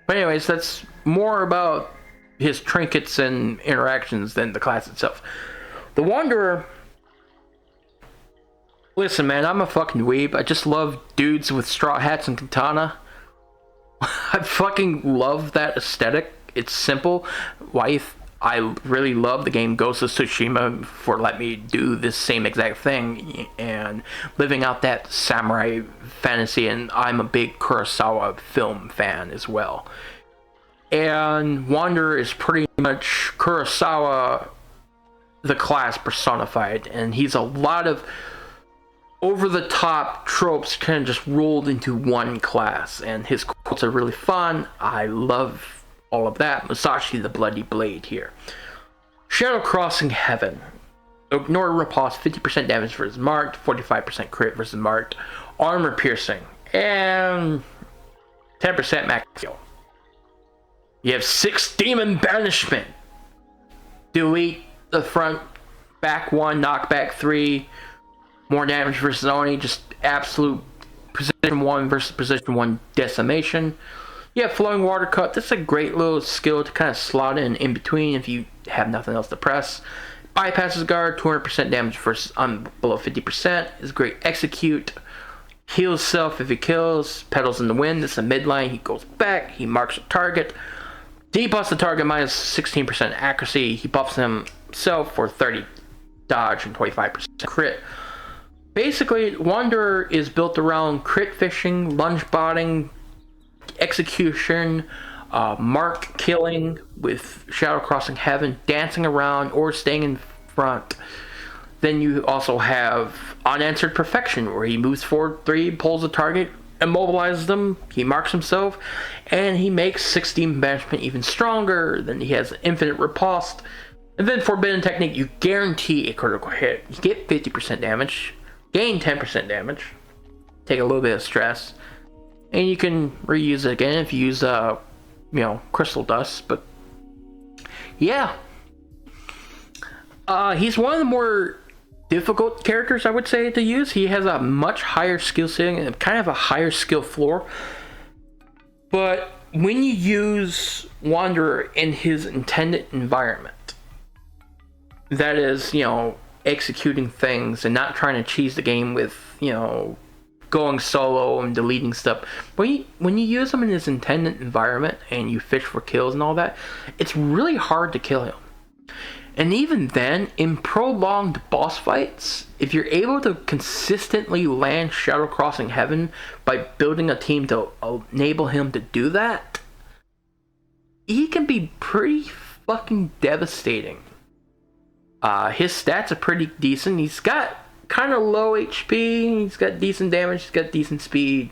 But anyways, that's more about his trinkets and interactions than the class itself. The Wanderer, listen man, I'm a fucking weeb. I just love dudes with straw hats and katana. I fucking love that aesthetic. It's simple. I really love the game Ghost of Tsushima for letting me do this same exact thing and living out that samurai fantasy, and I'm a big Kurosawa film fan as well. And Wanderer is pretty much Kurosawa, the class personified, and he's a lot of over-the-top tropes kind of just rolled into one class, and his quotes are really fun. I love all of that. Musashi the Bloody Blade here. Shadow Crossing Heaven. Ignore riposte, 50% damage versus marked, 45% crit versus marked, armor piercing, and 10% max heal. You have 6 demon banishment. Delete the front, back 1, knockback 3, more damage versus Oni, just absolute position 1 versus position 1 decimation. Yeah, Flowing Water Cut, that's a great little skill to kind of slot in between if you have nothing else to press. Bypasses guard, 200% damage versus below 50% is great. Execute, heals self if he kills. Petals in the Wind, this is a midline, he goes back, he marks a target. Debuffs the target minus 16% accuracy, he buffs himself for 30 dodge and 25% crit. Basically, Wanderer is built around crit fishing, lunge botting, execution, mark killing with Shadow Crossing Heaven, dancing around or staying in front. Then you also have Unanswered Perfection, where he moves forward 3, pulls a target, immobilizes them, he marks himself, and he makes 6 demon banishment even stronger. Then he has Infinite Riposte. And then Forbidden Technique, you guarantee a critical hit. You get 50% damage, gain 10% damage, take a little bit of stress, and you can reuse it again if you use crystal dust. But yeah, he's one of the more difficult characters, I would say, to use. He has a much higher skill ceiling and kind of a higher skill floor. But when you use Wanderer in his intended environment, that is, executing things and not trying to cheese the game with, going solo and deleting stuff. When you use him in his intended environment and you fish for kills and all that, it's really hard to kill him. And even then, in prolonged boss fights, if you're able to consistently land Shadow Crossing Heaven by building a team to enable him to do that, he can be pretty fucking devastating. His stats are pretty decent. He's got kind of low HP, he's got decent damage, he's got decent speed.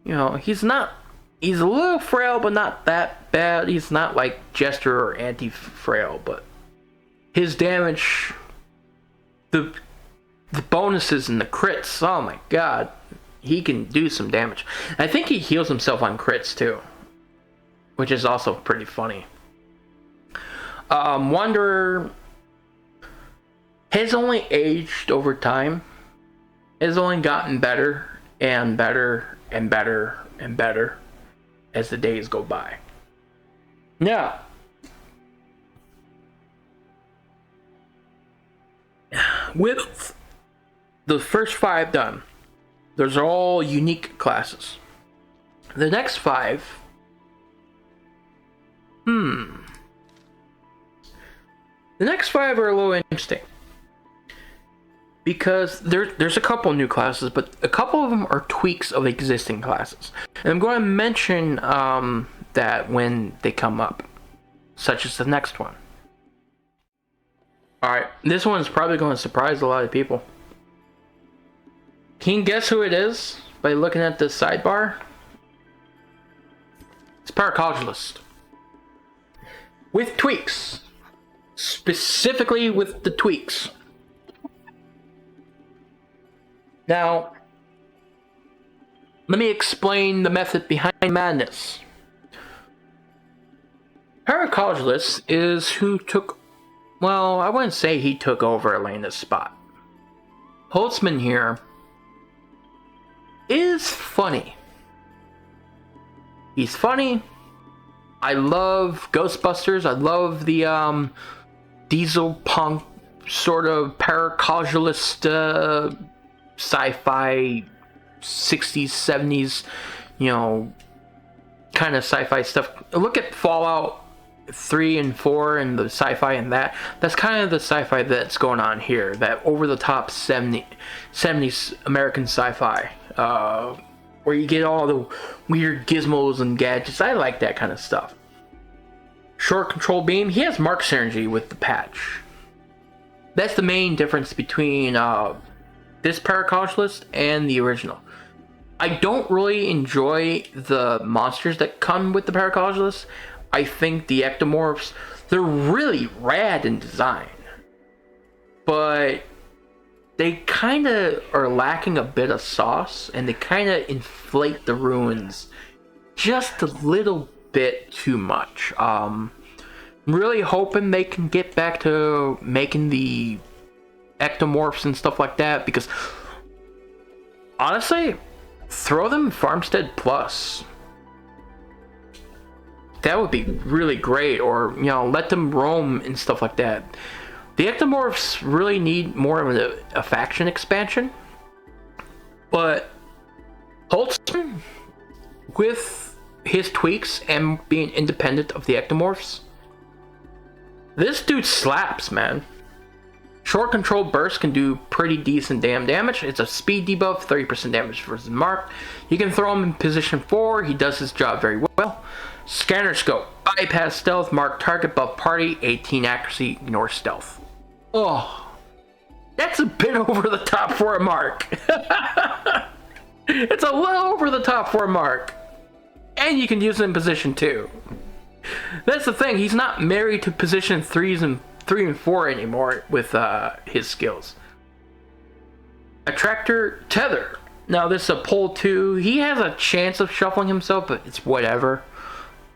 He's a little frail, but not that bad. He's not like Jester or anti-frail, but his damage, the bonuses and the crits, oh my god, he can do some damage. I think he heals himself on crits too, which is also pretty funny. Wanderer has only aged over time. Has only gotten better and better and better and better as the days go by. Now, with the first 5 done, those are all unique classes. The next 5, the next 5 are a little interesting. Because there's a couple new classes, but a couple of them are tweaks of existing classes. And I'm going to mention that when they come up, such as the next one. Alright, this one's probably going to surprise a lot of people. Can you guess who it is by looking at the sidebar? It's Paracologist. With tweaks. Specifically with the tweaks. Now, let me explain the method behind madness. Paracologist is who took, well, I wouldn't say he took over Elena's spot. Holtzman here is funny. He's funny. I love Ghostbusters. I love the diesel punk sort of paracologist sci-fi 60s, 70s, you know, kind of sci-fi stuff. Look at Fallout 3 and 4 and the sci-fi and that. That's kind of the sci-fi that's going on here. That over-the-top 70s American sci-fi. Where you get all the weird gizmos and gadgets. I like that kind of stuff. Short control beam. He has Mark synergy with the patch. That's the main difference between this Paracologist and the original. I don't really enjoy the monsters that come with the Paracologist. I think the ectomorphs, they're really rad in design. But they kind of are lacking a bit of sauce, and they kind of inflate the ruins just a little bit too much. I'm really hoping they can get back to making the ectomorphs and stuff like that, because honestly, throw them in Farmstead Plus. That would be really great, or, you know, let them roam and stuff like that. The ectomorphs really need more of a faction expansion, but Holtzman, with his tweaks and being independent of the ectomorphs, this dude slaps, man. Short control burst can do pretty decent damage. It's a speed debuff, 30% damage versus Mark. You can throw him in position 4. He does his job very well. Scanner scope, bypass stealth, mark target, buff party, 18 accuracy, ignore stealth. Oh, that's a bit over the top for a Mark. It's a little over the top for a Mark. And you can use it in position 2. That's the thing, he's not married to position 3 and 4 anymore with his skills. Attractor Tether. Now this is a pull 2. He has a chance of shuffling himself, but it's whatever.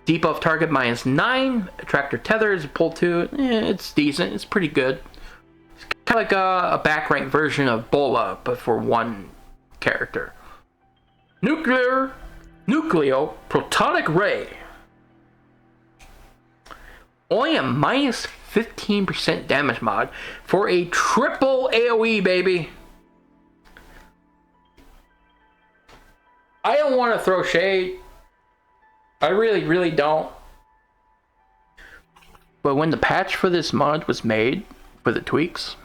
Debuff target -9. Attractor Tether is a pull 2. It's decent. It's pretty good. It's kind of like a back rank version of Bola, but for one character. Nucleo Protonic Ray. Only a -15% damage mod for a triple AoE, baby. I don't want to throw shade. I really, really don't. But when the patch for this mod was made, for the tweaks,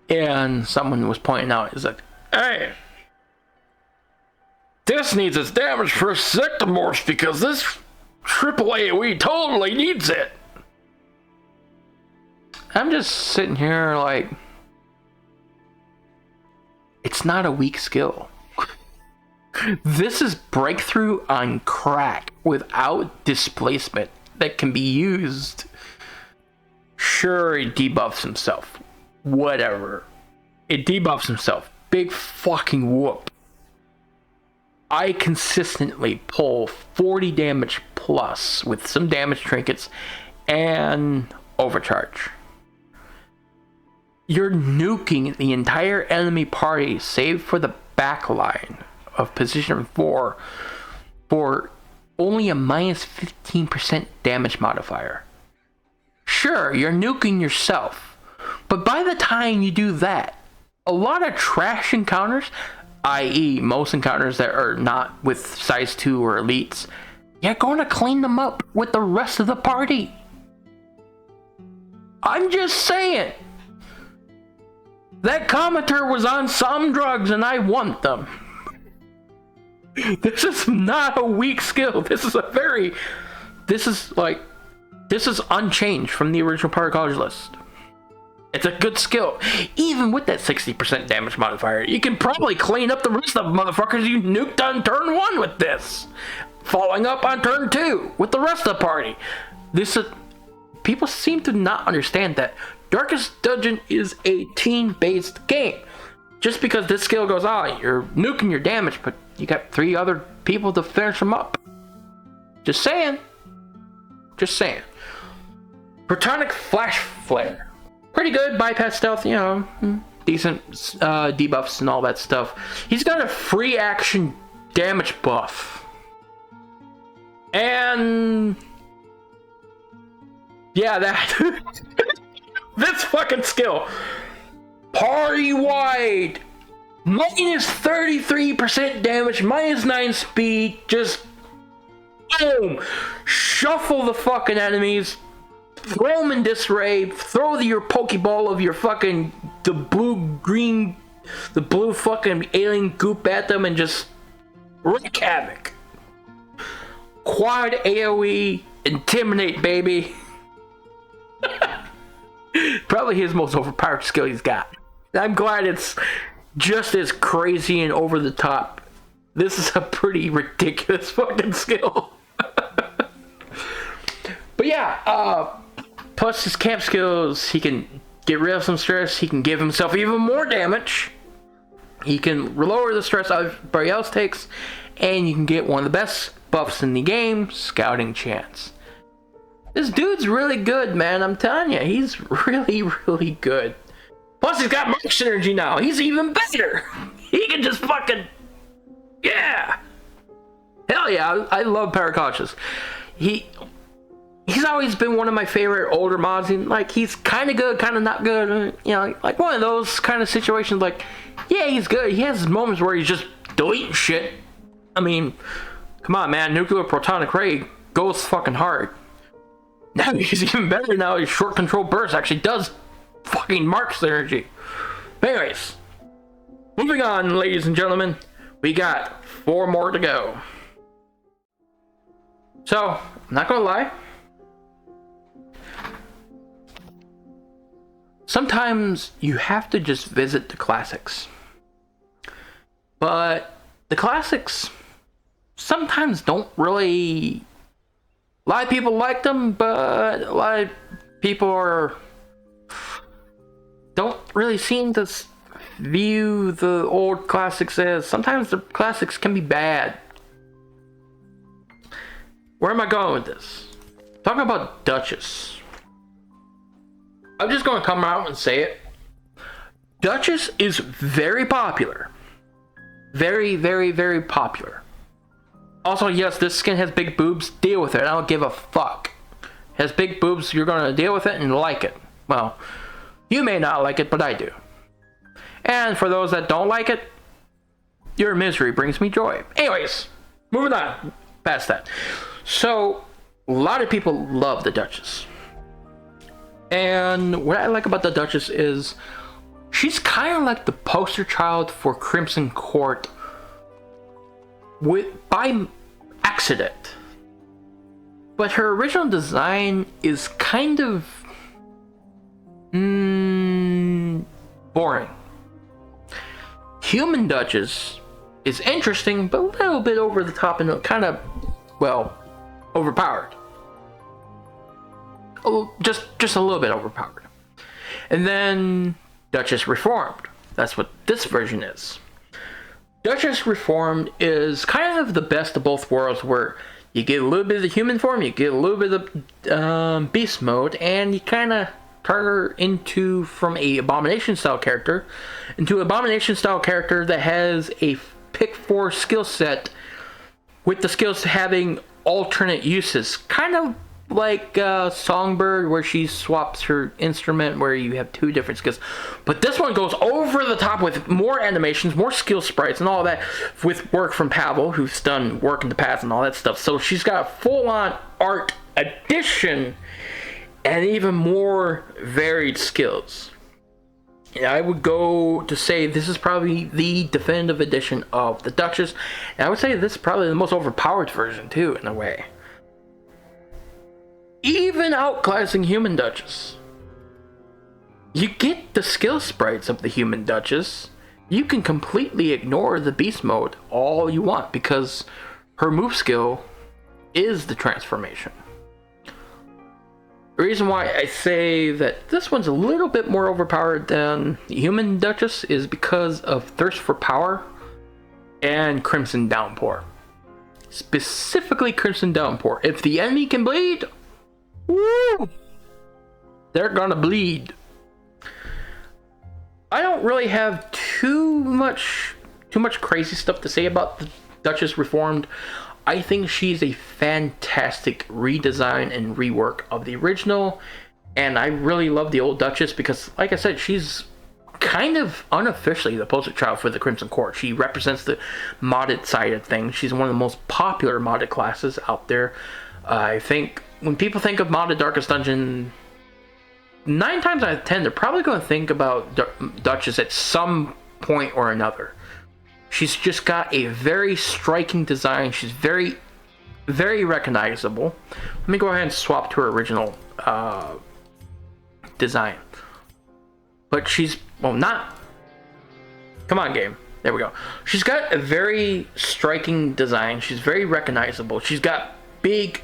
and someone was pointing out, is like, hey, this needs its damage for sectomorphs because this triple AoE totally needs it. I'm just sitting here like, it's not a weak skill. This is breakthrough on crack without displacement that can be used. Sure, it debuffs himself. Whatever. It debuffs himself. Big fucking whoop. I consistently pull 40 damage plus with some damage trinkets and overcharge. You're nuking the entire enemy party save for the back line of position 4 for only a -15% damage modifier. Sure, you're nuking yourself, but by the time you do that, a lot of trash encounters, i.e. most encounters that are not with size 2 or elites, you're going to clean them up with the rest of the party. I'm just saying. That commenter was on some drugs and I want them. This is not a weak skill. This is unchanged from the original Paracologist list. It's a good skill. Even with that 60% damage modifier, you can probably clean up the rest of the motherfuckers you nuked on turn 1 with this. Following up on turn 2 with the rest of the party. People seem to not understand that Darkest Dungeon is a team-based game. Just because this skill goes on, you're nuking your damage, but you got 3 other people to finish them up. Just saying. Just saying. Protonic Flash Flare. Pretty good. Bypass stealth, you know. Decent debuffs and all that stuff. He's got a free action damage buff. And... yeah, that... this fucking skill. Party wide. Minus 33% damage, minus 9 speed, just boom! Shuffle the fucking enemies, throw them in disarray, throw your Pokeball of your fucking, the blue fucking alien goop at them and just wreak havoc. Quad AoE, intimidate, baby. Probably his most overpowered skill he's got. I'm glad it's just as crazy and over the top. This is a pretty ridiculous fucking skill. But yeah, plus his camp skills, he can get rid of some stress, he can give himself even more damage, he can lower the stress everybody else takes, and you can get one of the best buffs in the game, Scouting Chance. This dude's really good, man, I'm telling you, he's really, really good. Plus, he's got Mark Synergy now. He's even better. He can just fucking... yeah. Hell yeah, I love Paracautious. He's always been one of my favorite older mods. Like, he's kind of good, kind of not good. You know, like one of those kind of situations. Like, yeah, he's good. He has his moments where he's just deleting shit. I mean, come on, man. Nuclear Protonic Ray goes fucking hard. Now he's even better now. His short control burst actually does fucking Mark Synergy. But anyways, moving on, ladies and gentlemen, we got 4 more to go. So, I'm not gonna lie, sometimes you have to just visit the classics. But the classics sometimes don't really... a lot of people like them, but a lot of people don't really seem to view the old classics as... sometimes the classics can be bad. Where am I going with this? Talking about Duchess. I'm just going to come out and say it. Duchess is very popular. Very, very, very popular. Also, yes, this skin has big boobs. Deal with it. I don't give a fuck. It has big boobs. You're going to deal with it and like it. Well, you may not like it, but I do. And for those that don't like it, your misery brings me joy. Anyways, moving on past that. So, a lot of people love the Duchess. And what I like about the Duchess is she's kind of like the poster child for Crimson Court by accident. But her original design is kind of boring. Human Duchess is interesting, but a little bit over the top and kind of, well, overpowered. Oh, just a little bit overpowered. And then Duchess Reformed. That's what this version is. Duchess Reformed is kind of the best of both worlds, where you get a little bit of the human form, you get a little bit of beast mode, and you kind of turn her into, from a Abomination style character, into an Abomination style character that has a pick 4 skill set, with the skills having alternate uses. Kind of like Songbird, where she swaps her instrument, where you have 2 different skills. But this one goes over the top with more animations, more skill sprites, and all that, with work from Pavel, who's done work in the past and all that stuff. So she's got a full-on art addition and even more varied skills. And I would go to say this is probably the definitive edition of the Duchess. And I would say this is probably the most overpowered version too, in a way. Even outclassing Human Duchess. You get the skill sprites of the Human Duchess. You can completely ignore the beast mode all you want, because her move skill is the transformation. The reason why I say that this one's a little bit more overpowered than the Human Duchess is because of Thirst for Power and Crimson Downpour. Specifically Crimson Downpour. If the enemy can bleed, Woo! They're gonna bleed. I don't really have too much crazy stuff to say about the Duchess Reformed. I think she's a fantastic redesign and rework of the original, and I really love the old Duchess because, like I said, she's kind of unofficially the poster child for the Crimson Court. She represents the modded side of things. She's one of the most popular modded classes out there. I think when people think of modded Darkest Dungeon, 9 times out of 10, they're probably going to think about Duchess at some point or another. She's just got a very striking design. She's very, very recognizable. Let me go ahead and swap to her original design. But she's, well, not... Come on, game. There we go. She's got a very striking design. She's very recognizable. She's got big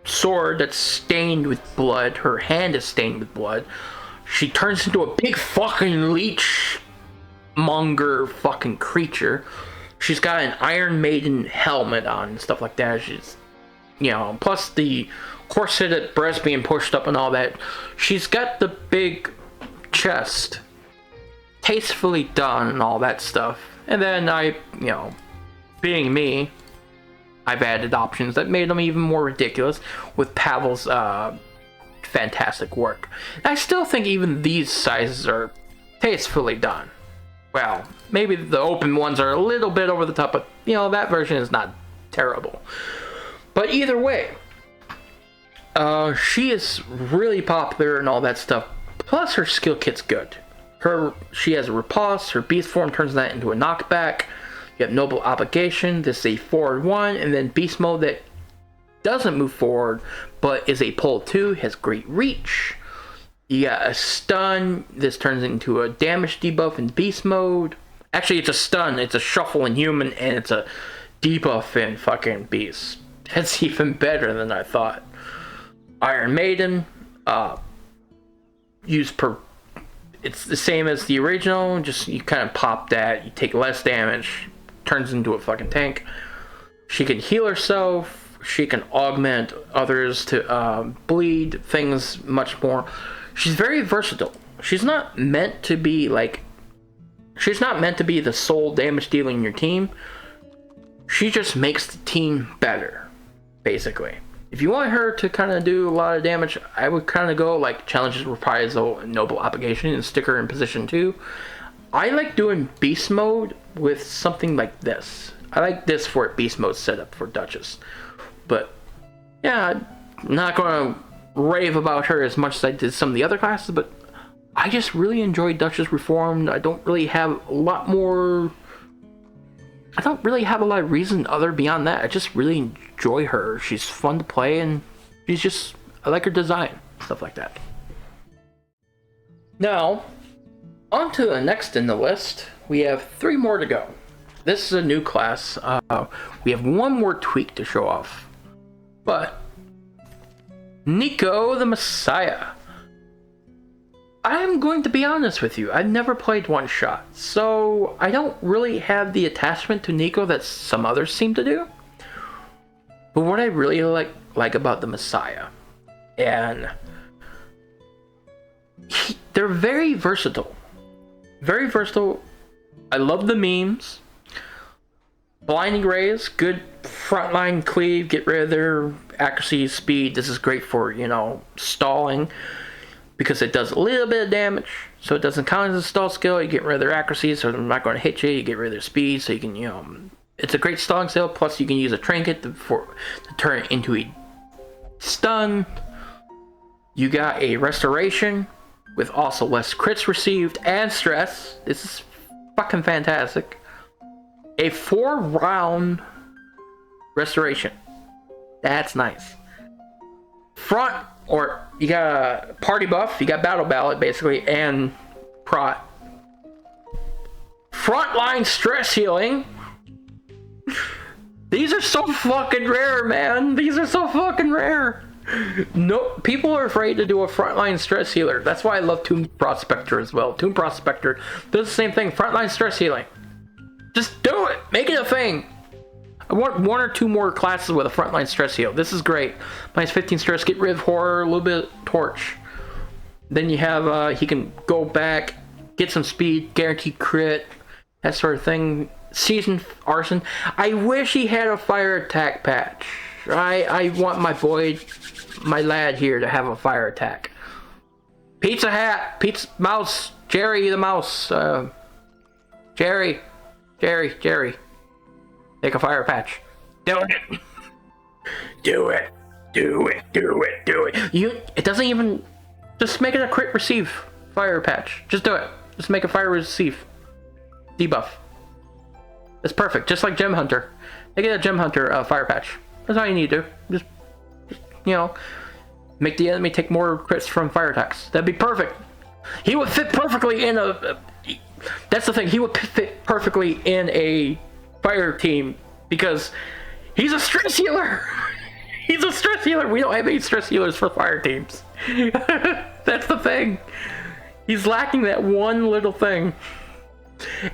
sword that's stained with blood. Her hand is stained with blood. She turns into a big fucking leech monger fucking creature. She's got an Iron Maiden helmet on and stuff like that. She's, you know, plus the corseted breast being pushed up and all that. She's got the big chest, tastefully done and all that stuff. And then I, you know, being me, I've added options that made them even more ridiculous with Pavel's fantastic work. And I still think even these sizes are tastefully done. Well, maybe the open ones are a little bit over the top, but, you know, that version is not terrible. But either way, she is really popular and all that stuff. Plus, her skill kit's good. She has a riposte. Her beast form turns that into a knockback. You have Noble Obligation. This is a forward 1, and then beast mode that doesn't move forward, but is a pull 2. Has great reach. You got a stun. This turns into a damage debuff in beast mode. Actually, it's a stun. It's a shuffle in human, and it's a debuff in fucking beast. That's even better than I thought. Iron Maiden. It's the same as the original. Just you kind of pop that. You take less damage. Turns into a fucking tank. She can heal herself. She can augment others to bleed things much more. She's very versatile. She's not meant to be like... She's not meant to be the sole damage dealer in your team. She just makes the team better, basically. If you want her to kind of do a lot of damage, I would kind of go like Challenges, Reprisal, and Noble Obligation and stick her in position 2. I like doing beast mode with something like this. I like this for a beast mode setup for Duchess. But yeah, I'm not going to rave about her as much as I did some of the other classes, but I just really enjoy Duchess Reformed. I don't really have a lot of reason other beyond that. I just really enjoy her. She's fun to play, and I like her design, stuff like that. Now, on to the next in the list. We have 3 more to go. This is a new class. We have one more tweak to show off. But Nico the Messiah. I'm going to be honest with you. I've never played one shot, so I don't really have the attachment to Nico that some others seem to do. But what I really like about the Messiah, and they're very versatile. Very versatile. I love the memes. Blinding Rays, good frontline cleave, get rid of their accuracy, speed. This is great for, you know, stalling, because it does a little bit of damage, so it doesn't count as a stall skill. You get rid of their accuracy, so they're not going to hit you. You get rid of their speed, so you can, you know, it's a great stalling skill. Plus, you can use a trinket to turn it into a stun. You got a restoration with also less crits received and stress. This is fucking fantastic. A 4-round restoration. That's nice. You got a party buff, you got battle ballad basically, and prot. Frontline stress healing. These are so fucking rare, man. These are so fucking rare. No, people are afraid to do a frontline stress healer. That's why I love Tomb Prospector as well. Tomb Prospector does the same thing. Frontline stress healing. Just do it. Make it a thing. I want one or two more classes with a frontline stress heal. This is great. Minus 15 stress, get rid of horror, a little bit of torch. Then you have, he can go back, get some speed, guaranteed crit, that sort of thing. Seasoned arson. I wish he had a fire attack patch. I want my boy, my lad here to have a fire attack. Pizza Hat, Pizza Mouse, Jerry the Mouse, Jerry. Take a fire patch. Do it. Do it. It doesn't even, just make it a crit receive fire patch. Just do it. Just make a fire receive. Debuff. It's perfect, just like Gem Hunter. Make it a Gem Hunter fire patch. That's all you need to do. Just, you know, make the enemy take more crits from fire attacks. That'd be perfect. He would fit perfectly in a... That's the thing. He would fit perfectly in a fire team because he's a stress healer. He's a stress healer. We don't have any stress healers for fire teams. That's the thing. He's lacking that one little thing.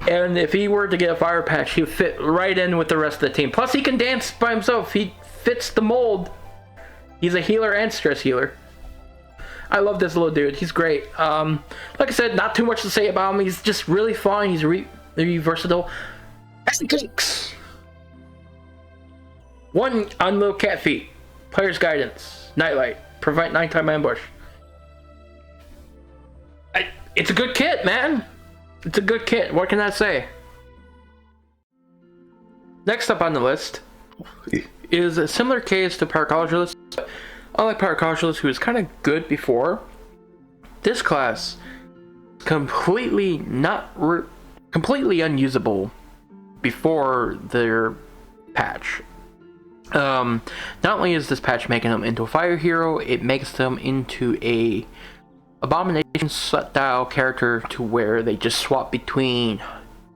And if he were to get a fire patch, he would fit right in with the rest of the team. Plus, he can dance by himself. He fits the mold. He's a healer and stress healer. I love this little dude. He's great. Like I said, not too much to say about him. He's just really fun. He's really versatile. Pancakes. 1 on little cat feet. Player's guidance. Nightlight. Prevent nighttime ambush. It's a good kit, man. It's a good kit. What can I say? Next up on the list is a similar case to Paracaulogist. Unlike Paracaulogist, who was kind of good before, this class completely unusable before their patch. Not only is this patch making them into a fire hero, it makes them into a abomination style character to where they just swap between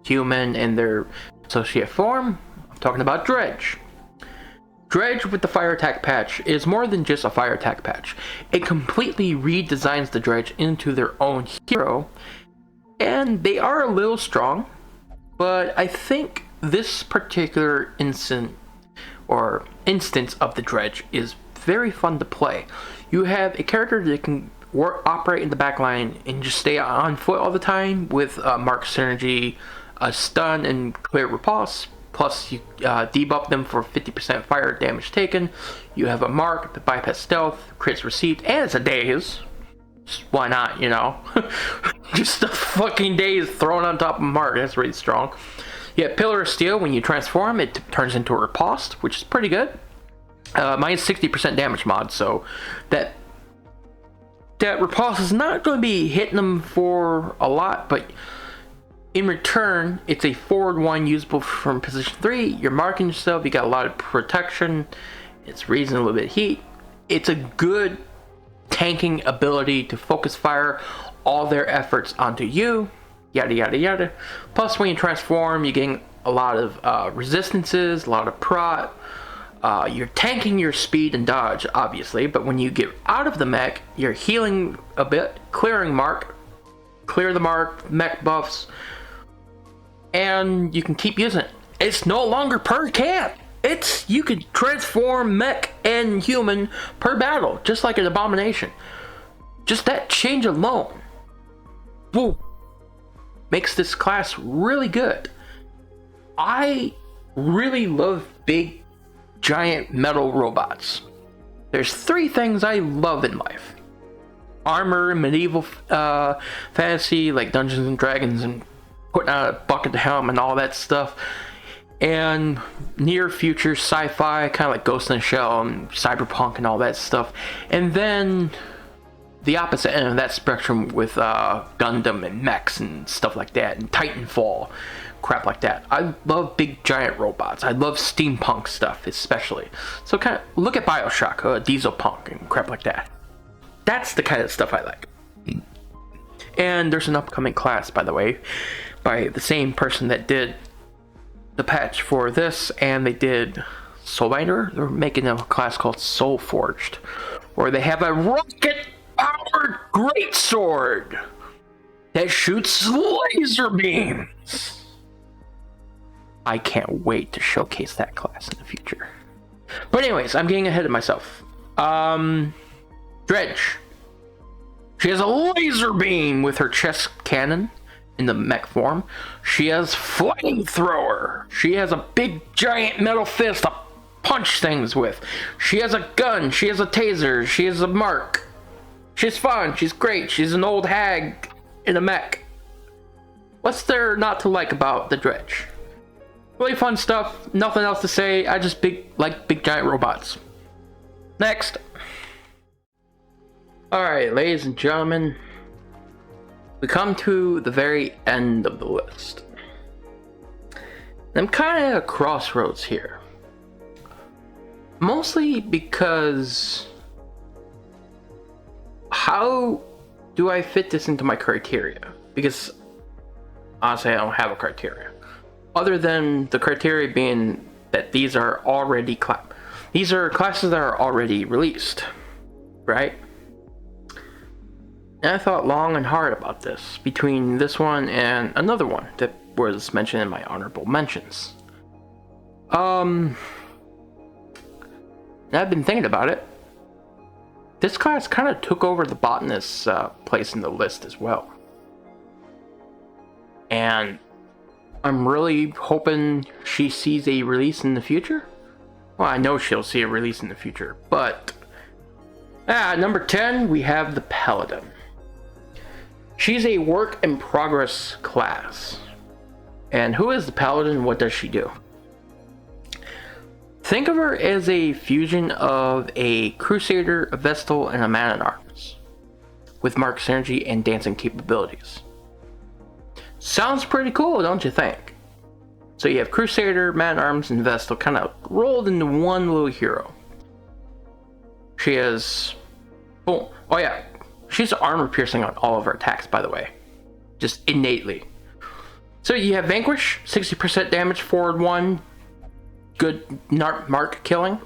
human and their associate form. I'm talking about Dredge. Dredge with the fire attack patch is more than just a fire attack patch. It completely redesigns the Dredge into their own hero, and they are a little strong, but I think this particular instance of the Dredge is very fun to play. You have a character that can operate in the backline and just stay on foot all the time with Mark Synergy, stun, and clear repulse. Plus, you debuff them for 50% fire damage taken. You have a Mark, the bypass stealth, crits received, and it's a daze. Just why not, you know? Just a fucking daze thrown on top of Mark. That's really strong. You have Pillar of Steel. When you transform, it turns into a riposte, which is pretty good. Minus 60% damage mod, so that riposte is not going to be hitting them for a lot, but in return, it's a forward one usable from position 3. You're marking yourself, you got a lot of protection, it's raising a little bit of heat. It's a good tanking ability to focus fire all their efforts onto you, yada yada yada. Plus, when you transform, you're getting a lot of resistances, a lot of prot. You're tanking your speed and dodge, obviously, but when you get out of the mech, you're healing a bit, clearing Mark, clear the Mark, mech buffs, and you can keep using it. It's no longer per camp. You can transform mech and human per battle, just like an abomination. Just that change alone, woo, makes this class really good. I really love big, giant metal robots. There's 3 things I love in life: armor, medieval fantasy like Dungeons and Dragons and putting out a bucket to helm and all that stuff, and near future sci-fi, kind of like Ghost in the Shell and cyberpunk and all that stuff. And then the opposite end of that spectrum with Gundam and mechs and stuff like that, and Titanfall, crap like that. I love big giant robots. I love steampunk stuff especially. So kind of look at Bioshock, diesel punk and crap like that. That's the kind of stuff I like. And there's an upcoming class, by the way, by the same person that did the patch for this, and they did Soulbinder. They're making a class called Soul Forged, where they have a rocket-powered greatsword that shoots laser beams. I can't wait to showcase that class in the future. But anyways, I'm getting ahead of myself. Dredge. She has a laser beam with her chest cannon in the mech form. She has flamethrower. She has a big giant metal fist to punch things with. She has a gun. She has a taser. She has a mark. She's fun. She's great. She's an old hag in a mech. What's there not to like about the Dredge? Really fun stuff. Nothing else to say. I just like big giant robots. Next. Alright, ladies and gentlemen, we come to the very end of the list. I'm kind of at a crossroads here. Mostly because how do I fit this into my criteria? Because honestly, I don't have a criteria. Other than the criteria being that these are already these are classes that are already released, right? And I thought long and hard about this between this one and another one that was mentioned in my honorable mentions. And I've been thinking about it. This class kind of took over the botanist's place in the list as well. And I'm really hoping she sees a release in the future. Well, I know she'll see a release in the future, but number 10, we have the Paladin. She's a work in progress class. And who is the Paladin? What does she do? Think of her as a fusion of a Crusader, a Vestal, and a Man-at-Arms, with Mark synergy and dancing capabilities. Sounds pretty cool, don't you think? So you have Crusader, Man-at-Arms, and Vestal kind of rolled into one little hero. She has... Oh yeah. She's armor piercing on all of her attacks, by the way. Just innately. So you have Vanquish, 60% damage, forward 1. Good mark killing.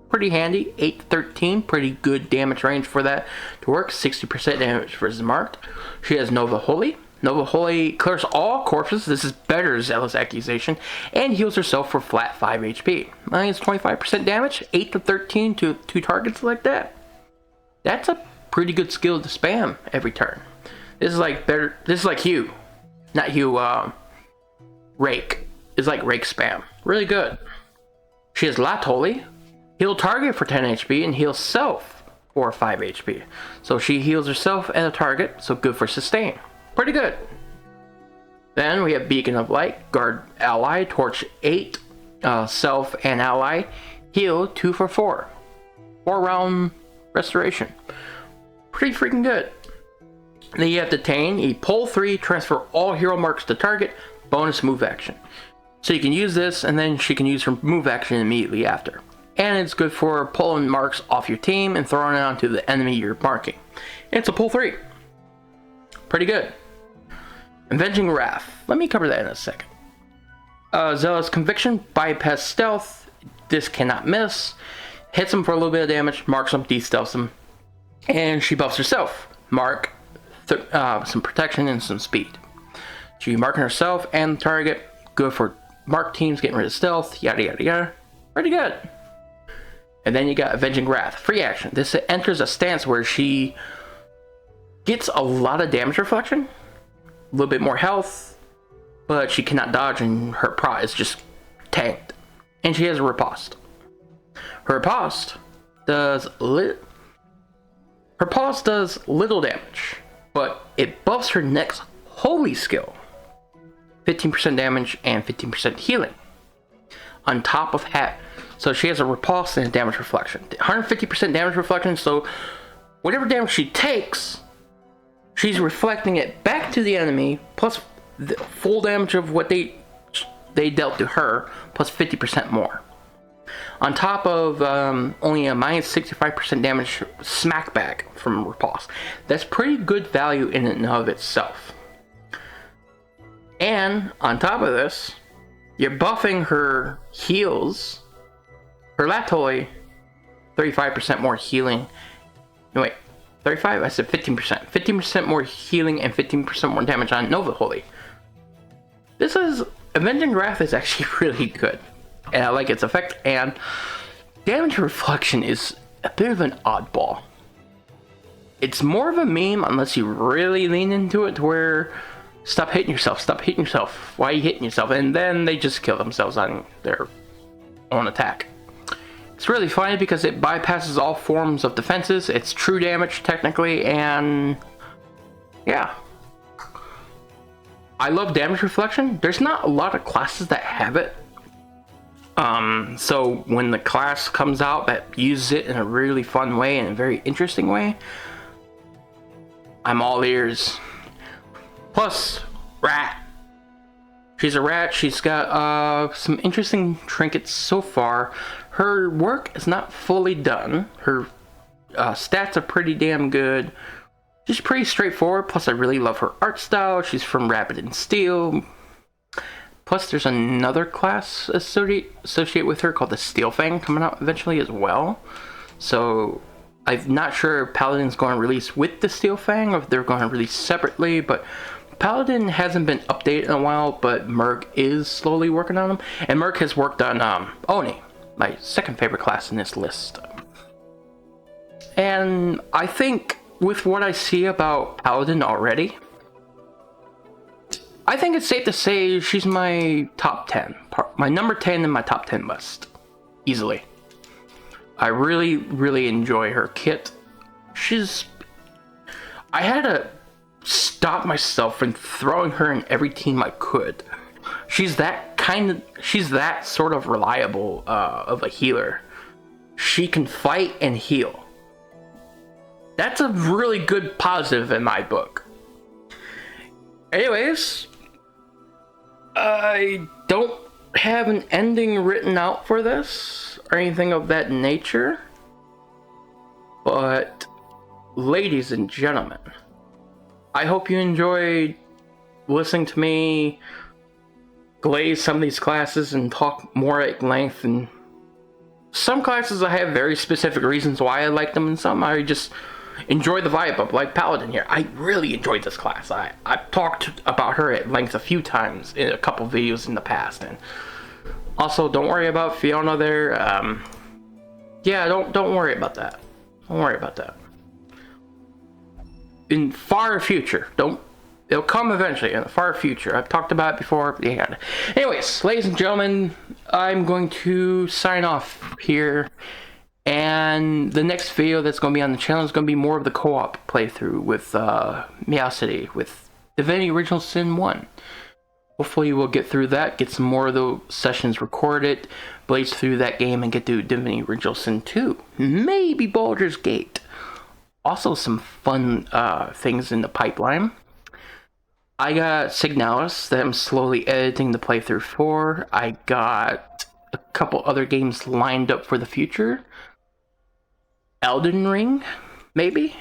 Pretty handy. 8-13, pretty good damage range for that to work. 60% damage versus marked. She has Nova Holy. Nova Holy clears all corpses. This is better Zealous Accusation. And heals herself for flat 5 HP. I think it's 25% damage. 8-13 to 2 targets like that. That's a pretty good skill to spam every turn. This is like better. This is like Hugh, not Hugh. Rake. It's like Rake spam. Really good. She has Lat Holy, heal target for 10 HP and heal self for 5 HP. So she heals herself and a target. So good for sustain. Pretty good. Then we have Beacon of Light, guard ally, torch 8, self and ally, heal 2 for 4. 4-round restoration. Pretty freaking good. Then you have the Attain, a pull 3, transfer all hero marks to target, bonus move action. So you can use this and then she can use her move action immediately after. And it's good for pulling marks off your team and throwing it onto the enemy you're marking. It's a pull 3. Pretty good. Avenging Wrath. Let me cover that in a second. Zealous Conviction, bypass stealth. This cannot miss. Hits him for a little bit of damage, marks him, de-stealths him. And she buffs herself. Mark, some protection and some speed. She marking herself and the target. Good for mark teams, getting rid of stealth, yada yada yada. Pretty good. And then you got Avenging Wrath. Free action. This enters a stance where she gets a lot of damage reflection. A little bit more health. But she cannot dodge and her prize just tanked. And she has a riposte. Her riposte does little damage, but it buffs her next holy skill. 15% damage and 15% healing. On top of so she has a riposte and a damage reflection. 150% damage reflection, so whatever damage she takes, she's reflecting it back to the enemy, plus the full damage of what they dealt to her, plus 50% more. On top of only a minus 65% damage smack back from riposte. That's pretty good value in and of itself. And on top of this, you're buffing her heals. Her Lat Holy, 35% more healing. No wait, 35? I said 15%. 15% more healing and 15% more damage on Nova Holy. This is Avenging Wrath is actually really good, and I like its effect, and Damage Reflection is a bit of an oddball. It's more of a meme unless you really lean into it, to where stop hitting yourself, why are you hitting yourself? And then they just kill themselves on their own attack. It's really funny because it bypasses all forms of defenses. It's true damage technically, and yeah. I love Damage Reflection. There's not a lot of classes that have it. So when the class comes out that uses it in a really fun way and a very interesting way, I'm all ears. Plus, rat. She's a rat. She's got some interesting trinkets so far. Her work is not fully done. Her stats are pretty damn good. She's pretty straightforward. Plus, I really love her art style. She's from Rapid and Steel. Plus, there's another class associated with her called the Steel Fang coming out eventually as well. So, I'm not sure if Paladin's going to release with the Steel Fang or if they're going to release separately, but Paladin hasn't been updated in a while, but Merc is slowly working on them. And Merc has worked on Oni, my second favorite class in this list. And I think with what I see about Paladin already, I think it's safe to say she's my top 10. My number 10 in my top 10 list. Easily. I really, really enjoy her kit. I had to stop myself from throwing her in every team I could. She's that sort of reliable of a healer. She can fight and heal. That's a really good positive in my book. Anyways, I don't have an ending written out for this or anything of that nature. But, ladies and gentlemen, I hope you enjoyed listening to me glaze some of these classes and talk more at length. And some classes I have very specific reasons why I like them, and some I just enjoy the vibe of, like Paladin here. I really enjoyed this class. I've talked about her at length a few times in a couple videos in the past. And also, don't worry about Fiona there. Yeah, don't worry about that. Don't worry about that. In far future, it'll come eventually in the far future. I've talked about it before. Yeah. Anyways, ladies and gentlemen, I'm going to sign off here. And the next video that's going to be on the channel is going to be more of the co-op playthrough with Meow City, with Divinity Original Sin 1. Hopefully we'll get through that, get some more of those sessions recorded, blaze through that game, and get to Divinity Original Sin 2. Maybe Baldur's Gate. Also some fun things in the pipeline. I got Signalis that I'm slowly editing the playthrough for. I got a couple other games lined up for the future. Elden Ring, maybe?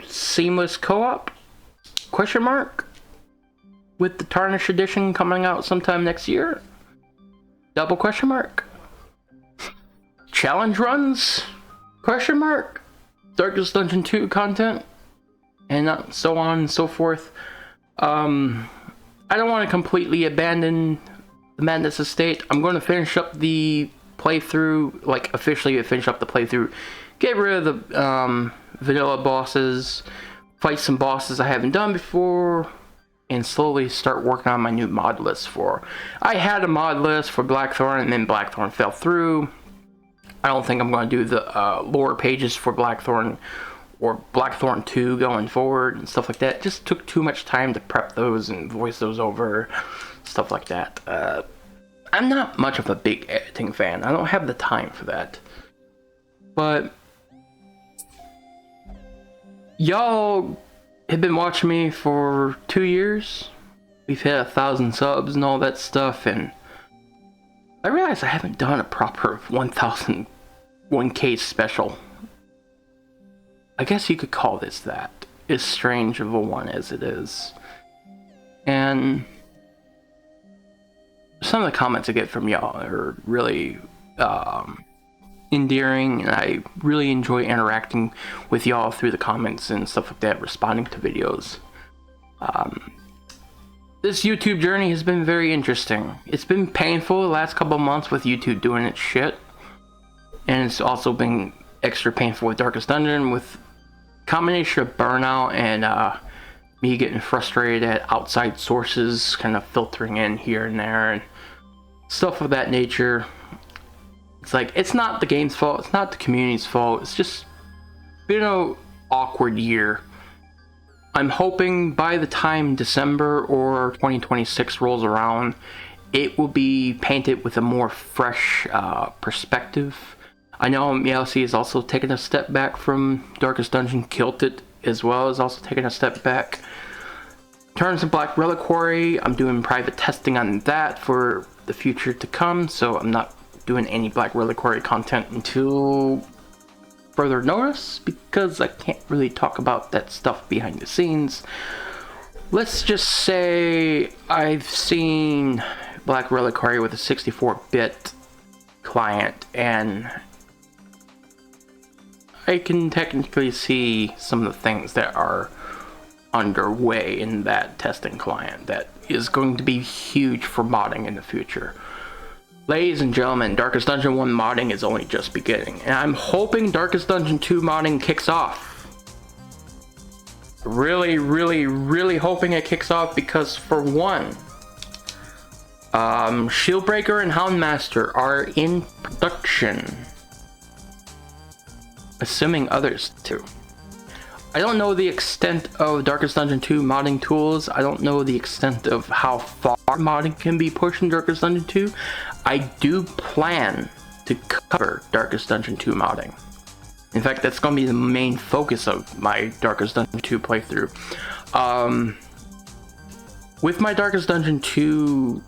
Seamless co-op? Question mark? With the Tarnished Edition coming out sometime next year? Double question mark? Challenge runs? Question mark? Darkest Dungeon 2 content? And so on and so forth. I don't want to completely abandon the Madness Estate. I'm going to finish up the playthrough, like officially finish up the playthrough, get rid of the vanilla bosses, fight some bosses I haven't done before, and slowly start working on my new mod list for. I had a mod list for Blackthorn, and then Blackthorn fell through. I don't think I'm going to do the lore pages for Blackthorn or Blackthorn 2 going forward and stuff like that. It just took too much time to prep those and voice those over, stuff like that. I'm not much of a big editing fan. I don't have the time for that. But y'all have been watching me for 2 years. We've hit 1,000 subs and all that stuff, and I realize I haven't done a proper 1,000 1K special. I guess you could call this that. As strange of a one as it is. And some of the comments I get from y'all are really endearing, and I really enjoy interacting with y'all through the comments and stuff like that, responding to videos. This YouTube journey has been very interesting. It's been painful the last couple of months with YouTube doing its shit. And it's also been extra painful with Darkest Dungeon, with combination of burnout and me getting frustrated at outside sources kind of filtering in here and there and stuff of that nature. It's like, it's not the game's fault, it's not the community's fault, it's just been an awkward year. I'm hoping by the time December or 2026 rolls around, it will be painted with a more fresh perspective. I know Meowsy is also taking a step back from Darkest Dungeon. Kilted as well is also taking a step back. In terms of Black Reliquary, I'm doing private testing on that for the future to come, so I'm not doing any Black Reliquary content until further notice, because I can't really talk about that stuff behind the scenes. Let's just say I've seen Black Reliquary with a 64-bit client, and I can technically see some of the things that are underway in that testing client that is going to be huge for modding in the future. Ladies and gentlemen, Darkest Dungeon 1 modding is only just beginning, and I'm hoping Darkest Dungeon 2 modding kicks off. Really hoping it kicks off, because for one, Shieldbreaker and Houndmaster are in production. Assuming others too. I don't know the extent of Darkest Dungeon 2 modding tools. I don't know the extent of how far modding can be pushed in Darkest Dungeon 2. I do plan to cover Darkest Dungeon 2 modding. In fact, that's going to be the main focus of my Darkest Dungeon 2 playthrough. With my Darkest Dungeon 2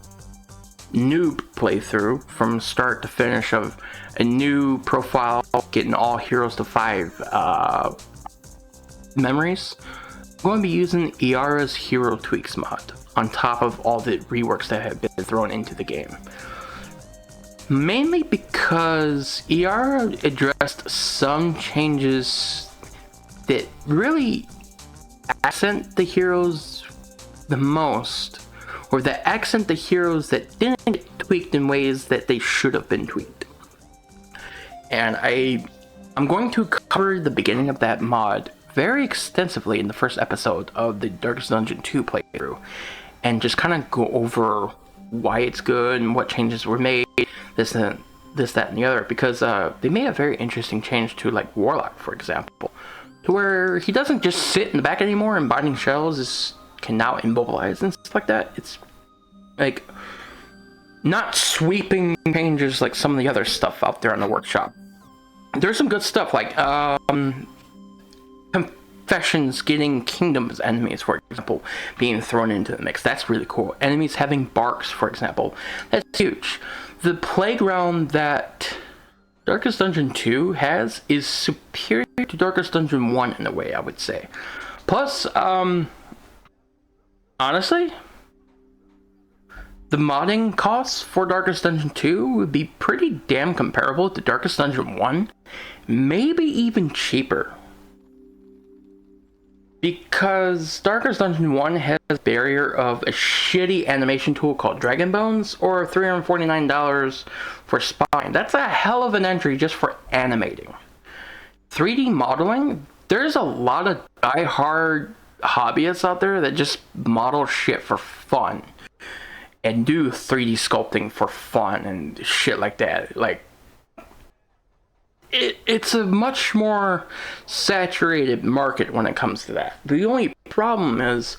noob playthrough, from start to finish of a new profile, getting all heroes to 5 memories, I'm going to be using Iara's Hero Tweaks mod on top of all the reworks that have been thrown into the game. Mainly because Iara addressed some changes that really accent the heroes the most, or that accent the heroes that didn't get tweaked in ways that they should have been tweaked. And I'm going to cover the beginning of that mod very extensively in the first episode of the Darkest Dungeon 2 playthrough, and just kind of go over why it's good and what changes were made, this, that, and the other, because they made a very interesting change to, like, Warlock, for example, to where he doesn't just sit in the back anymore, and Binding Shells can now immobilize and stuff like that. It's, like, not sweeping changes like some of the other stuff out there in the workshop. There's some good stuff, like, Confessions getting Kingdoms enemies, for example, being thrown into the mix. That's really cool. Enemies having barks, for example. That's huge. The playground that Darkest Dungeon 2 has is superior to Darkest Dungeon 1 in a way, I would say. Plus, honestly, the modding costs for Darkest Dungeon 2 would be pretty damn comparable to Darkest Dungeon 1. Maybe even cheaper. Because Darkest Dungeon 1 has a barrier of a shitty animation tool called Dragon Bones, or $349 for Spine. That's a hell of an entry just for animating. 3D modeling, there's a lot of die-hard hobbyists out there that just model shit for fun. And do 3D sculpting for fun and shit like that. Like, it's a much more saturated market when it comes to that. The only problem is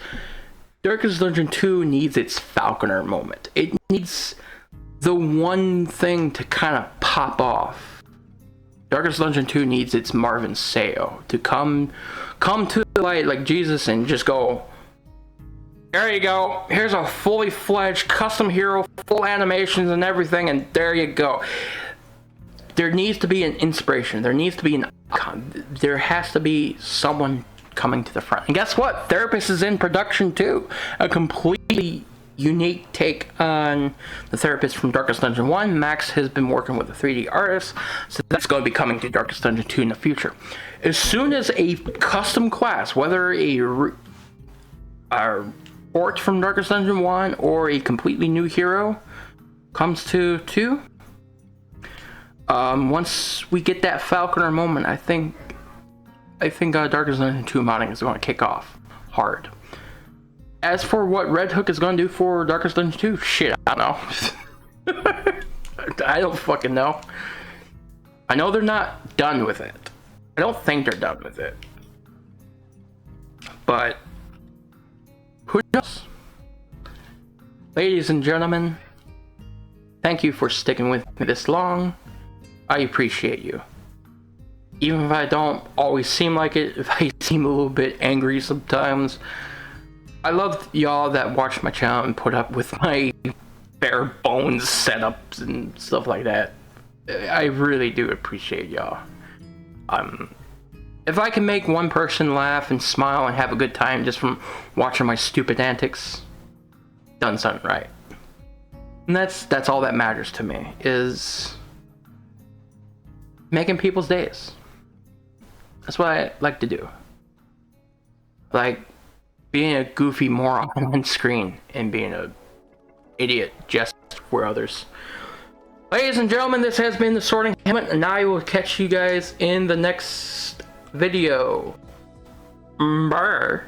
Darkest Dungeon 2 needs its Falconer moment. It needs the one thing to kind of pop off. Darkest Dungeon 2 needs its Marvin Sayo to come to the light like Jesus and just go, there you go, here's a fully fledged custom hero, full animations and everything, and there you go. There needs to be an inspiration. There needs to be an icon. There has to be someone coming to the front. And guess what? Therapist is in production too. A completely unique take on the Therapist from Darkest Dungeon 1. Max has been working with a 3D artist, so that's going to be coming to Darkest Dungeon 2 in the future. As soon as a custom class, whether a port from Darkest Dungeon 1 or a completely new hero comes to 2. Once we get that Falconer moment, I think Darkest Dungeon 2 modding is going to kick off hard. As for what Red Hook is going to do for Darkest Dungeon 2, shit, I don't know. I don't fucking know. I know they're not done with it. I don't think they're done with it. But who knows? Ladies and gentlemen, thank you for sticking with me this long. I appreciate you. Even if I don't always seem like it, if I seem a little bit angry sometimes, I love y'all that watch my channel and put up with my bare bones setups and stuff like that. I really do appreciate y'all. If I can make one person laugh and smile and have a good time just from watching my stupid antics, done something right. And that's all that matters to me, is making people's days. That's what I like to do. Like being a goofy moron on screen and being a idiot just for others. Ladies and gentlemen, this has been the Sorting Helmet, and I will catch you guys in the next video. Bye.